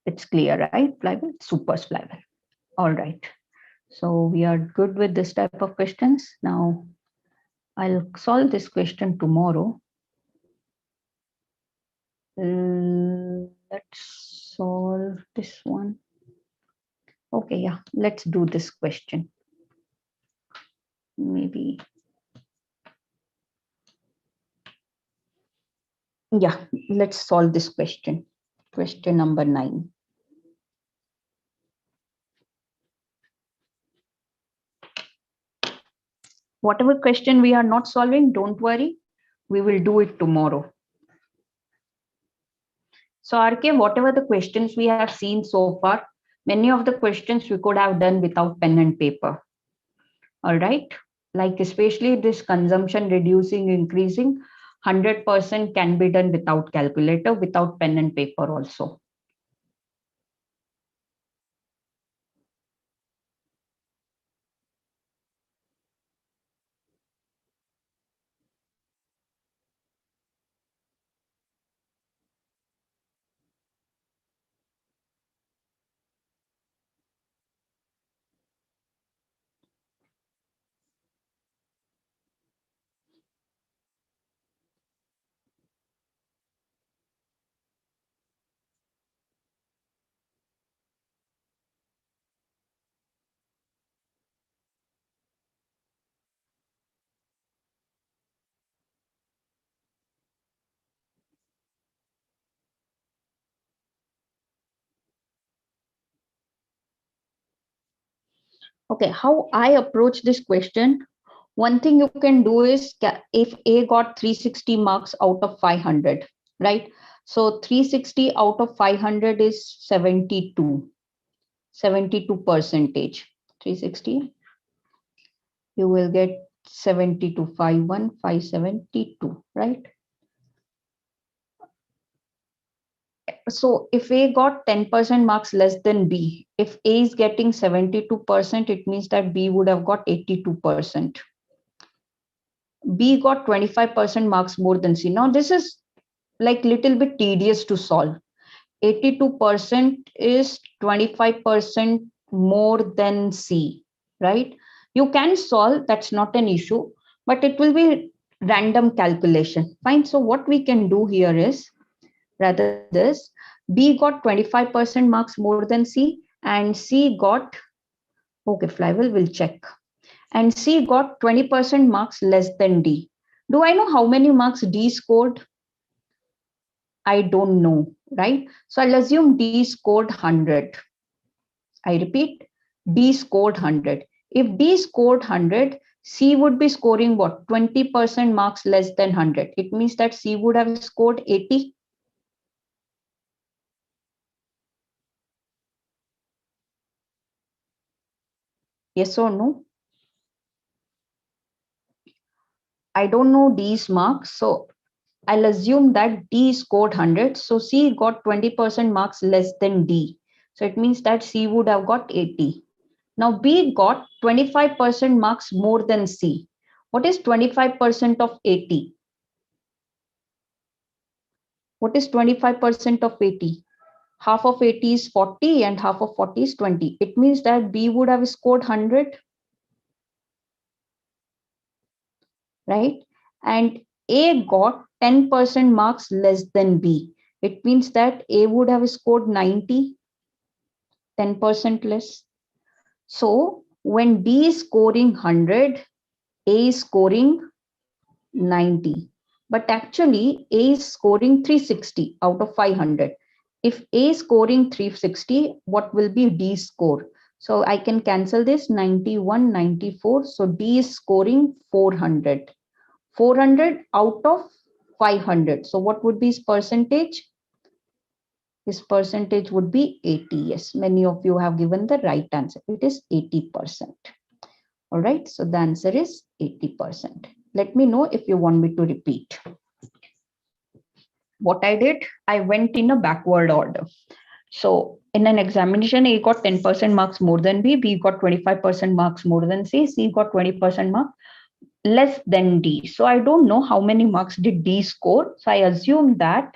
[SPEAKER 2] It's clear, right? Flywheel, super flywheel. All right. So we are good with this type of questions. Now I'll solve this question tomorrow. Let's solve this one. Okay, yeah, let's do this question. Maybe. Yeah, let's solve this question. Question number 9. Whatever question we are not solving, don't worry. We will do it tomorrow. So RK, whatever the questions we have seen so far, many of the questions we could have done without pen and paper. All right. Like especially this consumption reducing, increasing, 100% can be done without calculator, without pen and paper also. Okay, how I approach this question, one thing you can do is if A got 360 marks out of 500, right? So 360 out of 500 is 72, 72 percentage. 360, you will get 72, 51572, right? So if A got 10% marks less than B, if A is getting 72%, it means that B would have got 82%. B got 25% marks more than C. Now this is like little bit tedious to solve. 82% is 25% more than C, right? You can solve, that's not an issue, but it will be random calculation. Fine. So what we can do here is, rather than this, B got 25% marks more than C, and C got, okay, flywheel will check, and C got 20% marks less than D. Do I know how many marks D scored? I don't know, right? So I'll assume D scored 100. I repeat, D scored 100. If D scored 100, C would be scoring what? 20% marks less than 100. It means that C would have scored 80. Yes or no? I don't know D's marks, so I'll assume that D scored 100. So C got 20% marks less than D. So it means that C would have got 80. Now B got 25% marks more than C. What is 25% of 80? What is 25% of 80? Half of 80 is 40 and half of 40 is 20. It means that B would have scored 100, right? And A got 10% marks less than B. It means that A would have scored 90, 10% less. So when D is scoring 100, A is scoring 90. But actually, A is scoring 360 out of 500. If A is scoring 360, what will be D's score? So I can cancel this 91, 94. So D is scoring 400. 400 out of 500. So what would be his percentage? His percentage would be 80. Yes, many of you have given the right answer. It is 80%. All right, so the answer is 80%. Let me know if you want me to repeat. What I did, I went in a backward order. So in an examination, A got 10% marks more than B, B got 25% marks more than C, C got 20% mark less than D. So I don't know how many marks did D score. So I assumed that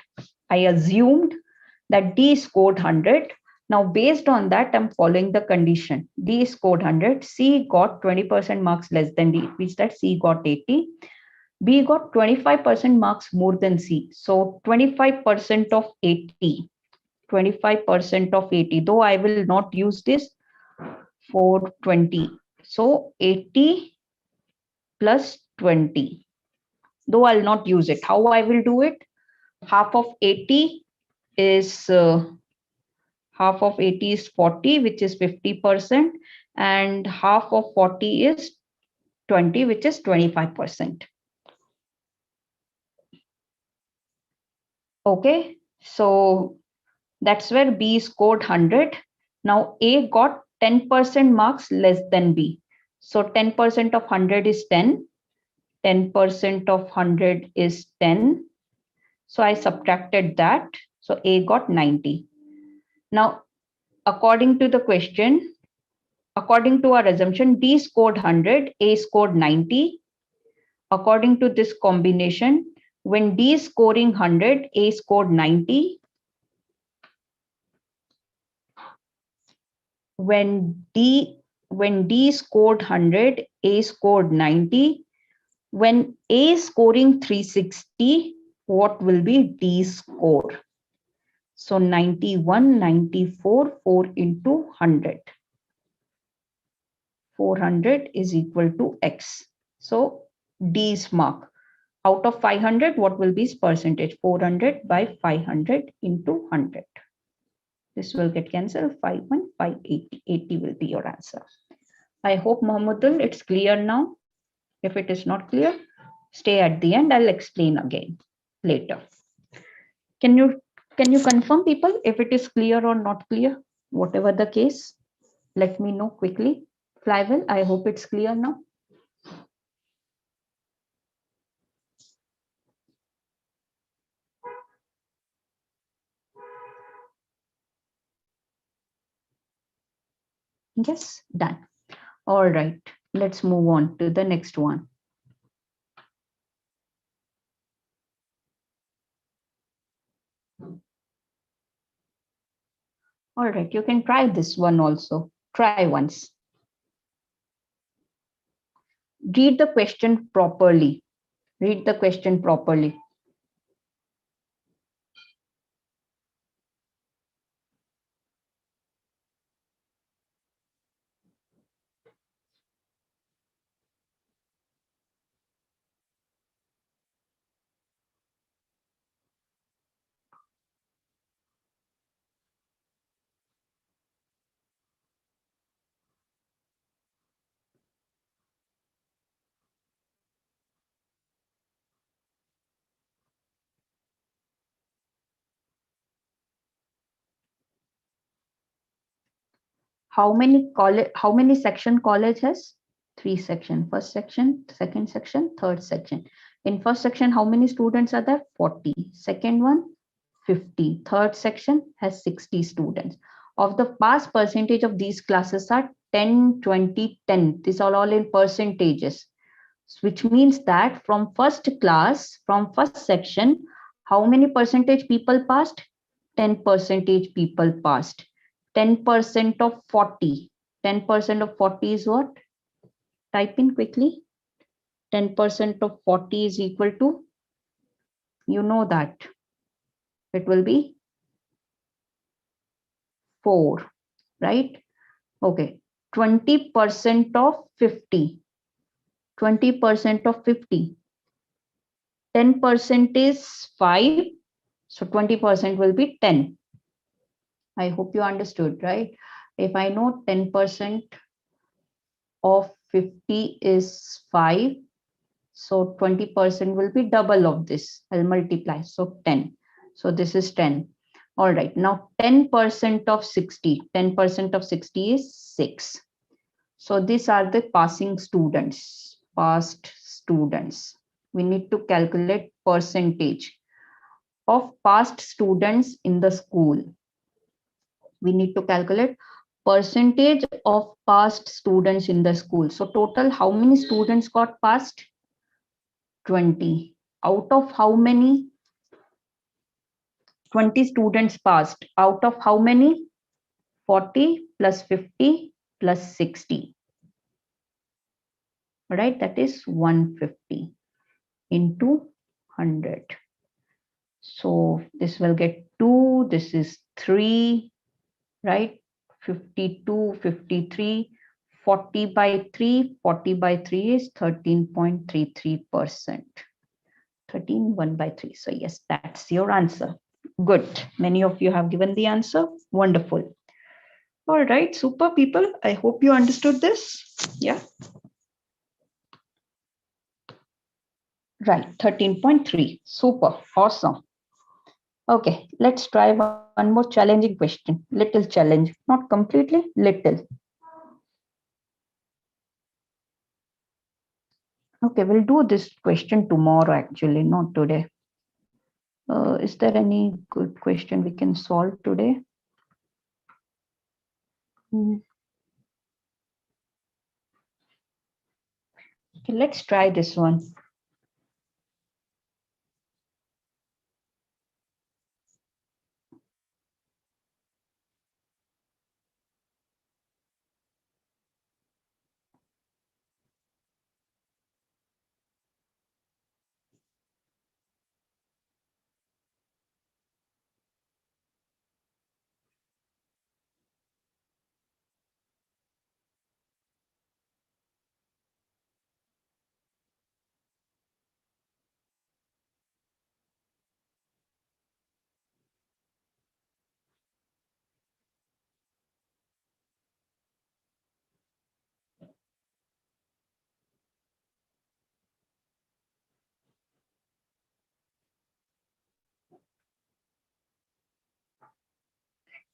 [SPEAKER 2] D scored 100. Now, based on that, I'm following the condition. D scored 100, C got 20% marks less than D, which that C got 80. B got 25% marks more than C. So 25% of 80. 25% of 80, though I will not use this for 20. So 80 plus 20, though I'll not use it. How I will do it? Half of 80 is 40, which is 50%, and half of 40 is 20, which is 25%. Okay, so that's where B scored 100. Now A got 10% marks less than B. So 10% of 100 is 10. 10% of 100 is 10. So I subtracted that. So A got 90. Now, according to the question, according to our assumption, D scored 100, A scored 90. According to this combination, when D is scoring 100, A scored 90. When D scored 100, A scored 90. When A is scoring 360, what will be D's score? So 91, 94, 4 into 100. 400 is equal to X. So D's mark. Out of 500, what will be his percentage? 400 by 500 into 100. This will get cancelled. 51580. 80 will be your answer. I hope, Mohammadul, it's clear now. If it is not clear, stay at the end. I'll explain again later. Can you confirm, people, if it is clear or not clear? Whatever the case, let me know quickly. Flywell, I hope it's clear now. Yes, done. All right, let's move on to the next one. All right, you can try this one also. Try once. Read the question properly. Read the question properly. How many section college has? 3 section. First section, second section, third section. In first section, how many students are there? 40. Second one, 50. Third section has 60 students. Of the pass percentage of these classes are 10, 20, 10. These are all in percentages, which means that from first class, from first section, how many percentage people passed? 10 percentage people passed. 10% of 40. 10% of 40 is what? Type in quickly. 10% of 40 is equal to, you know that it will be 4, right? Okay. 20% of 50. 20% of 50. 10% is 5. So 20% will be 10. I hope you understood, right? If I know 10% of 50 is 5, so 20% will be double of this. I'll multiply. So 10. So this is 10. All right. Now 10% of 60. 10% of 60 is 6. So these are the passing students, past students. We need to calculate percentage of past students in the school. We need to calculate percentage of past students in the school. So total, how many students got passed? 20. Out of how many? 20 students passed. Out of how many? 40 plus 50 plus 60. Right, that is 150 into 100. So this will get 2, this is 3, right? 52, 53, 40 by 3, 40 by 3 is 13.33%. 13, 1 by 3. So yes, that's your answer. Good. Many of you have given the answer. Wonderful. All right, super people. I hope you understood this. Yeah. Right, 13.3. Super. Awesome. Okay, let's try one more challenging question. Little challenge, not completely, little. Okay, we'll do this question tomorrow, actually, not today. Is there any good question we can solve today? Okay, let's try this one.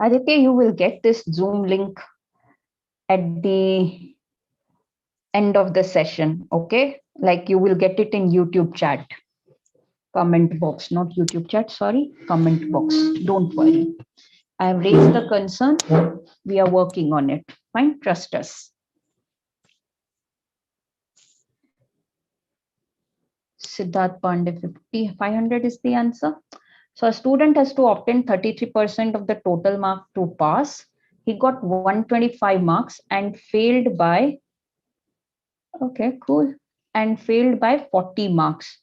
[SPEAKER 2] Aditya, you will get this Zoom link at the end of the session, okay? Like you will get it in YouTube chat, comment box, not YouTube chat, sorry, comment box. Don't worry. I have raised the concern. We are working on it. Fine, trust us. Siddharth Pandey, 500 is the answer. So a student has to obtain 33% of the total mark to pass. He got 125 marks and failed by, okay, cool, and failed by 40 marks.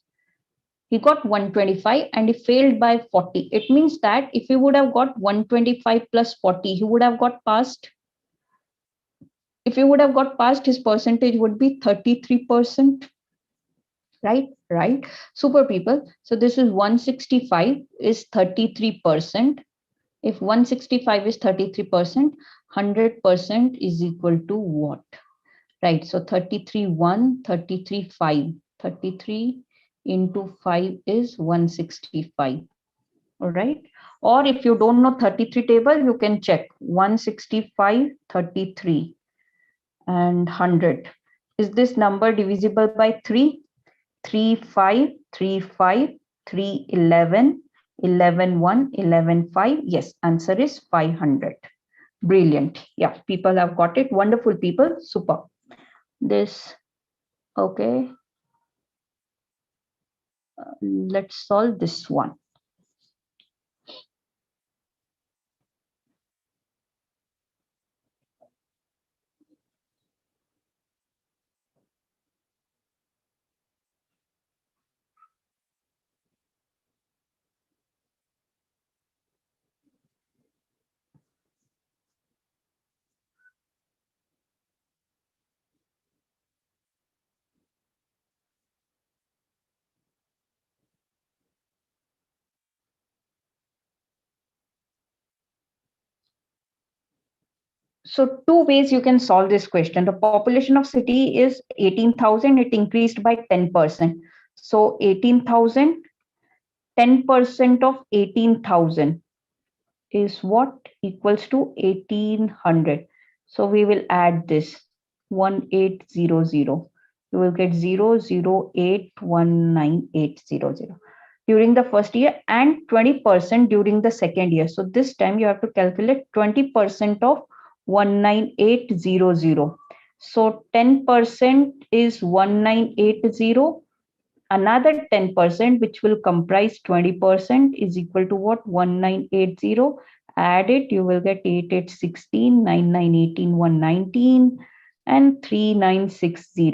[SPEAKER 2] He got 125 and he failed by 40. It means that if he would have got 125 plus 40, he would have got passed. If he would have got passed, his percentage would be 33%. Right. Super people. So this is 165 is 33%. If 165 is 33%, 100% is equal to what? Right. So 33 1, 33 5. 33 into 5 is 165. All right. Or if you don't know 33 table, you can check 165, 33 and 100. Is this number divisible by 3? 3 5 3 5 3 11 11 1 11 5. Yes, answer is 500. Brilliant. Yeah, people have got it. Wonderful people. Super. This, okay, let's solve this one. So two ways you can solve this question. The population of city is 18,000. It increased by 10%. So 18,000, 10% of 18,000 is what? Equals to 1800. So we will add this 1800. You will get 00819,800 during the first year and 20% during the second year. So this time you have to calculate 20% of 19800. So 10% is 1980. Another 10%, which will comprise 20%, is equal to what? 1980. Add it, you will get 8 8 16, 9 9 18, 119, and 3960.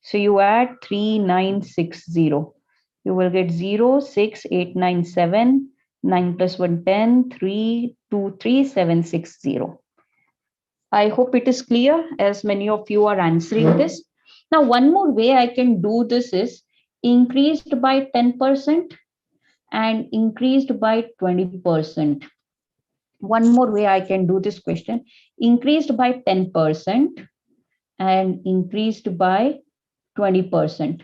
[SPEAKER 2] So you add 3960. You will get 0 6 8 9 7, 9 plus 1 10, 3 2 3 7 6 0. I hope it is clear as many of you are answering this. Now, one more way I can do this is increased by 10% and increased by 20%. One more way I can do this question, increased by 10% and increased by 20%.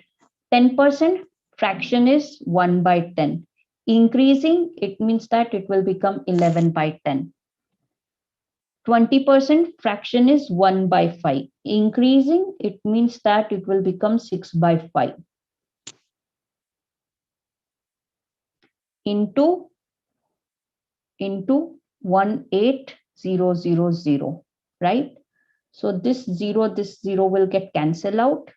[SPEAKER 2] 10% fraction is 1 by 10. Increasing, it means that it will become 11 by 10. 20% fraction is 1 by 5. Increasing, it means that it will become 6 by 5. Into 18000, right? So this 0 will get cancelled out.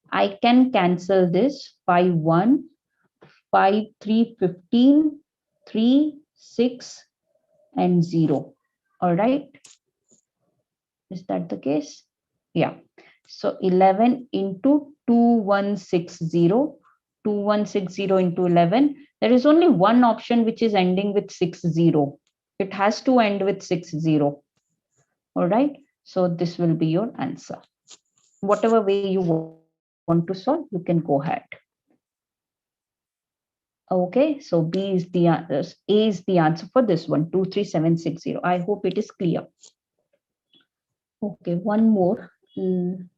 [SPEAKER 2] I can cancel this 5 1, 5 3 15, 3 6 and 0. All right. Is that the case? Yeah. So 11 into 2160, 2160 into 11. There is only one option which is ending with 60. It has to end with 60. All right. So this will be your answer. Whatever way you want to solve, you can go ahead. Okay. So B is the A is the answer for this one, 23760. I hope it is clear. Okay. One more. Can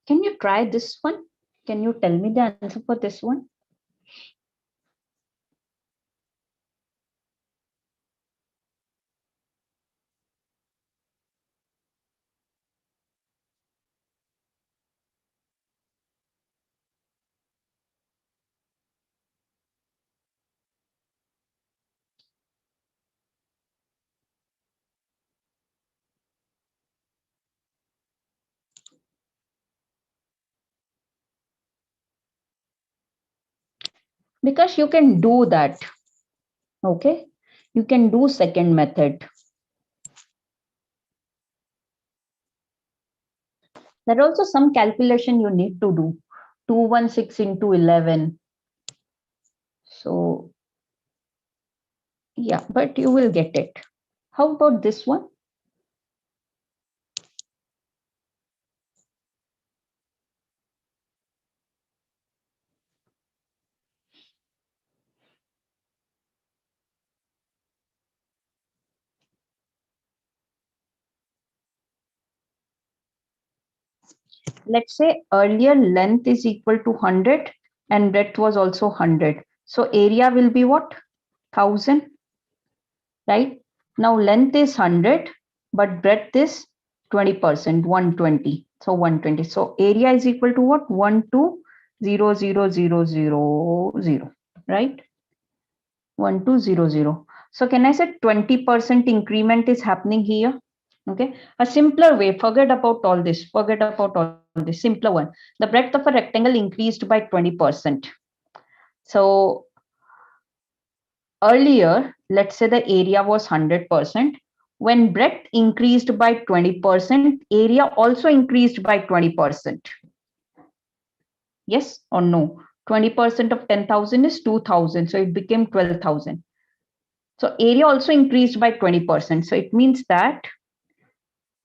[SPEAKER 2] you try this one? Can you tell me the answer for this one? because you can do that. Okay, you can do second method. There are also some calculation you need to do. 216 into 11. So yeah, but you will get it. How about this one? Let's say earlier length is equal to 100 and breadth was also 100. So area will be what? 1000, right? Now length is 100, but breadth is 20%, 120. So 120. So area is equal to what? 12000000, right? 1200. So can I say 20% increment is happening here? Okay, a simpler way, forget about all this, forget about all this, simpler one. The breadth of a rectangle increased by 20%. So earlier, let's say the area was 100%. When breadth increased by 20%, area also increased by 20%. Yes or no? 20% of 10,000 is 2,000. So it became 12,000. So area also increased by 20%. So it means that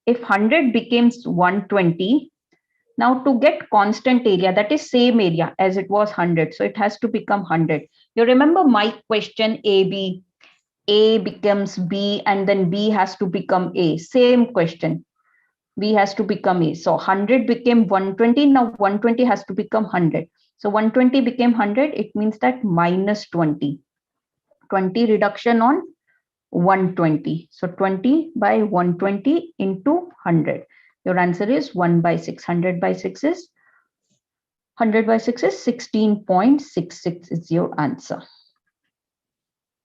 [SPEAKER 2] if 100 becomes 120, now to get constant area, that is same area as it was 100. So it has to become 100. You remember my question AB, A becomes B and then B has to become A. Same question. B has to become A. So 100 became 120. Now 120 has to become 100. So 120 became 100. It means that minus 20. 20 reduction on 120. So 20 by 120 into 100. Your answer is 1 by 6. 100 by 6 is 100 by 6 is 16.66 is your answer.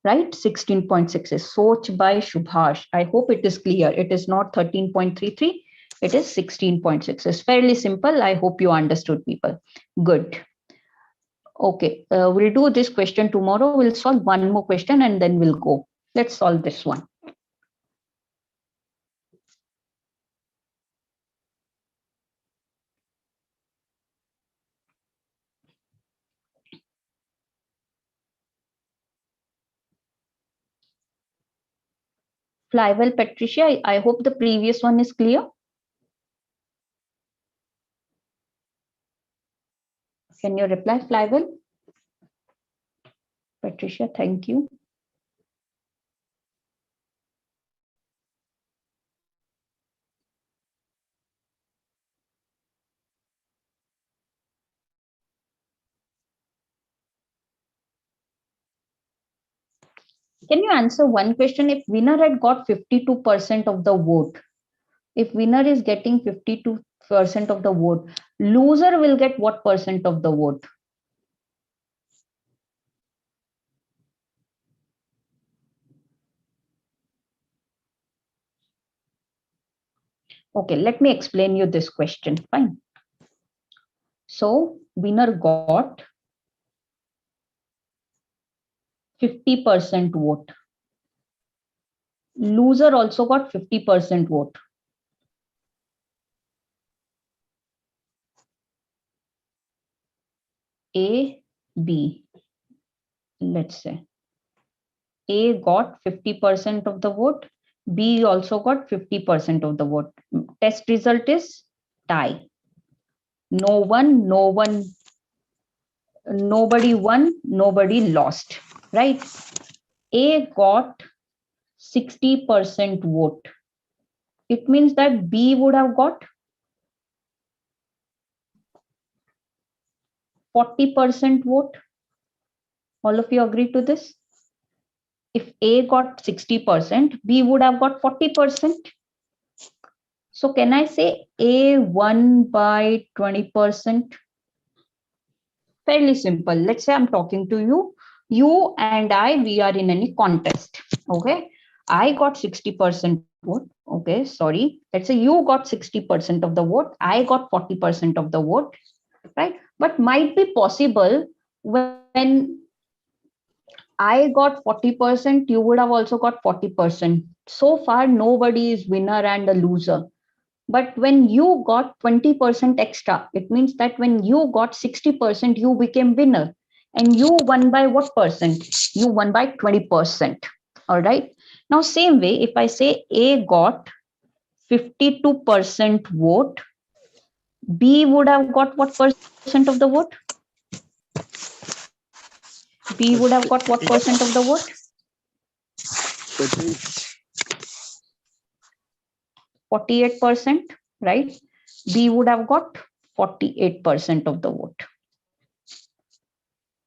[SPEAKER 2] Right? 16.6 is Soch by Shubhash. I hope it is clear. It is not 13.33. It is 16.6. It's fairly simple. I hope you understood, people. Good. Okay, we'll do this question tomorrow. We'll solve one more question and then we'll go. Let's solve this one. Fly well, Patricia. I hope the previous one is clear. Can you reply, Fly well? Patricia, thank you. Can you answer one question? If winner had got 52% of the vote, if winner is getting 52% of the vote, loser will get what percent of the vote? Okay, let me explain you this question. Fine. So winner got 50% vote. Loser also got 50% vote. A, B, let's say. A got 50% of the vote. B also got 50% of the vote. Test result is tie. No one, nobody won, nobody lost, right? A got 60% vote. It means that B would have got 40% vote. All of you agree to this? If A got 60%, B would have got 40%. So can I say A won by 20%? Fairly simple. Let's say I'm talking to you. You and I, we are in any contest. Okay. I got 60% vote. Okay. Sorry. Let's say you got 60% of the vote. I got 40% of the vote. Right. But might be possible when I got 40%, you would have also got 40%. So far, nobody is winner and a loser. But when you got 20% extra, it means that when you got 60%, you became winner. And you won by what percent? You won by 20%. All right. Now, same way, if I say A got 52% vote, B would have got what percent of the vote? B would have got what percent of the vote? 48%, right? B would have got 48% of the vote.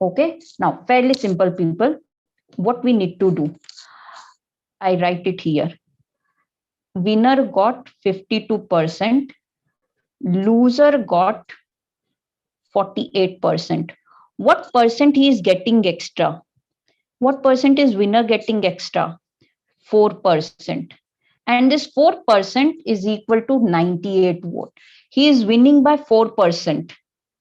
[SPEAKER 2] Okay, now fairly simple, people. What we need to do, I write it here. Winner got 52%, loser got 48%. What percent he is getting extra? What percent is winner getting extra? 4%. And this 4% is equal to 98 vote. He is winning by 4%.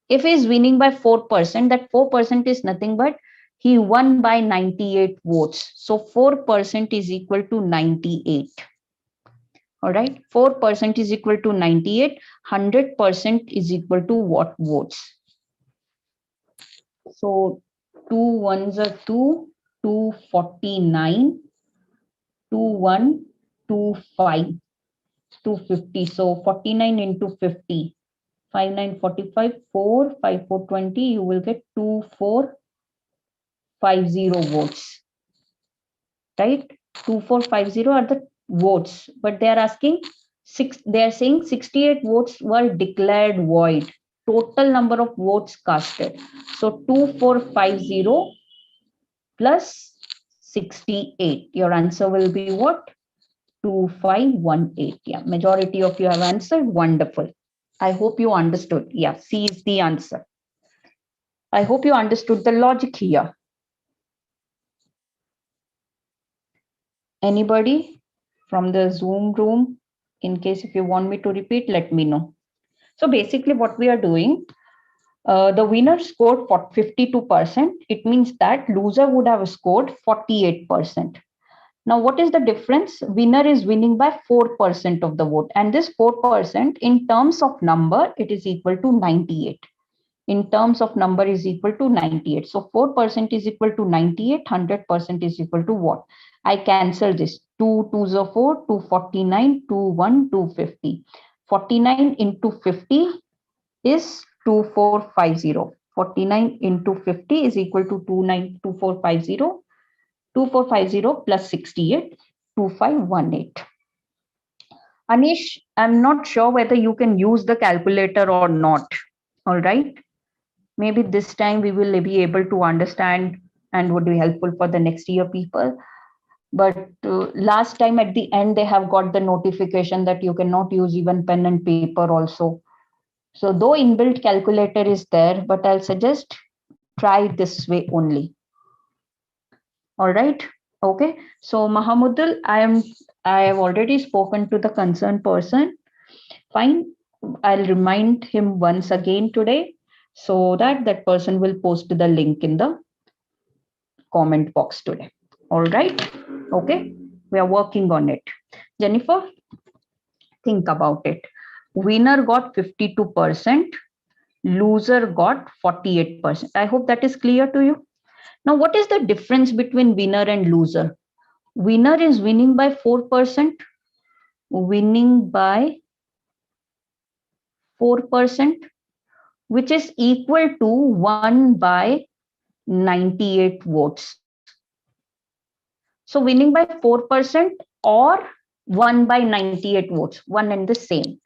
[SPEAKER 2] If he is winning by 4%, that 4% is nothing but he won by 98 votes. So 4% is equal to 98. All right, 4% is equal to 98, 100% is equal to what votes? So 2 ones are 2, 249, 21, 25, 250. So 49 into 50, 5 9 45, 4 5 4 20, you will get 2450 votes, right? 2450 are the votes, but they are asking they are saying 68 votes were declared void. Total number of votes casted. So 2450 plus 68. Your answer will be what? 2518. Yeah, majority of you have answered. Wonderful. I hope you understood. Yeah, C is the answer. I hope you understood the logic here. Anybody from the Zoom room? In case if you want me to repeat, let me know. So basically what we are doing, the winner scored 52%. It means that loser would have scored 48%. Now, what is the difference? Winner is winning by 4% of the vote. And this 4% in terms of number, it is equal to 98. In terms of number is equal to 98. So 4% is equal to 98, 100% is equal to what? I cancel this. 2 2s are 4, 249, 2 1, 250. 49 into 50 is 2450. 49 into 50 is equal to 2450. 2450 plus 68, 2518. Anish, I'm not sure whether you can use the calculator or not. All right. Maybe this time we will be able to understand and would be helpful for the next year people. But last time at the end, they have got the notification that you cannot use even pen and paper also. So though inbuilt calculator is there, but I'll suggest try this way only. All right. Okay. So Mahamudul, I have already spoken to the concerned person. Fine. I'll remind him once again today so that that person will post the link in the comment box today. All right. Okay. We are working on it. Jennifer, think about it. Winner got 52%, loser got 48%. I hope that is clear to you. Now, what is the difference between winner and loser? Winner is winning by 4%, winning by 4%, which is equal to 1 by 98 votes. So winning by 4% or 1 by 98 votes, one and the same.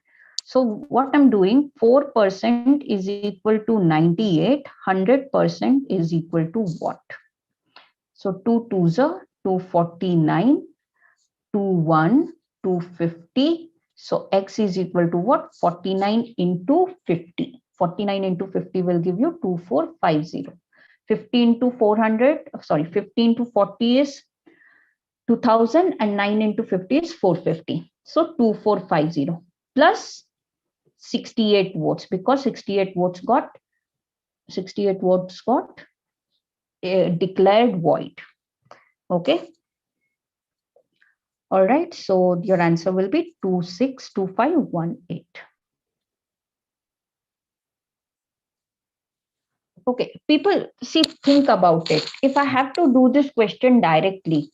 [SPEAKER 2] So what I'm doing, 4% is equal to 98, 100% is equal to what? So 2 2s are 249, 2 1, 250. So x is equal to what? 49 into 50. 49 into 50 will give you 2450. 50 into 400, sorry, 50 into 40 is 2000 and 9 into 50 is 450. So 2450 plus 68 votes, because 68 votes got declared void. Okay. All right. So your answer will be 262518. Okay. People, see, think about it. If I have to do this question directly,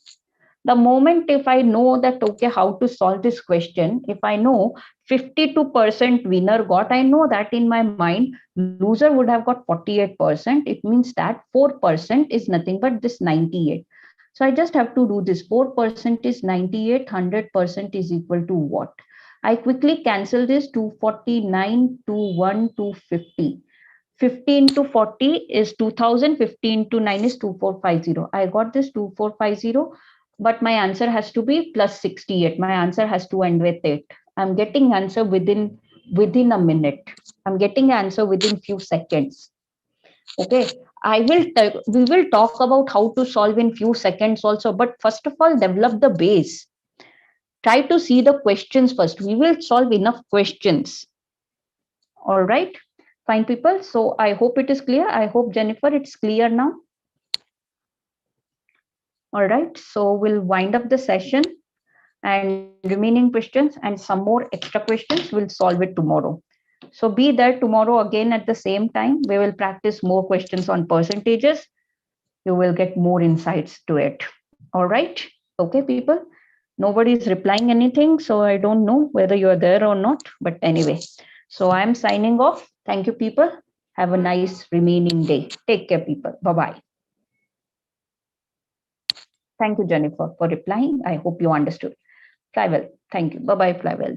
[SPEAKER 2] the moment if I know that, okay, how to solve this question, if I know 52% winner got, I know that in my mind, loser would have got 48%. It means that 4% is nothing but this 98. So I just have to do this. 4% is 98, 100% is equal to what? I quickly cancel this 249, 21, 250. 50 into 40 is 2000, 50 into 9 is 2450. I got this 2450, but my answer has to be plus 68. My answer has to end with 8. I'm getting answer within a minute. I'm getting answer within few seconds. Okay. We will talk about how to solve in few seconds also, but first of all, develop the base. Try to see the questions first. We will solve enough questions. All right. Fine, people. So I hope it is clear. I hope, Jennifer, it's clear now. All right. So we'll wind up the session, and remaining questions and some more extra questions, we'll solve it tomorrow. So be there tomorrow again at the same time. We will practice more questions on percentages. You will get more insights to it. All right. Okay, people. Nobody is replying anything. So I don't know whether you're there or not. But anyway, so I'm signing off. Thank you, people. Have a nice remaining day. Take care, people. Bye bye. Thank you, Jennifer, for replying. I hope you understood. Fly well. Thank you. Bye bye, Fly well.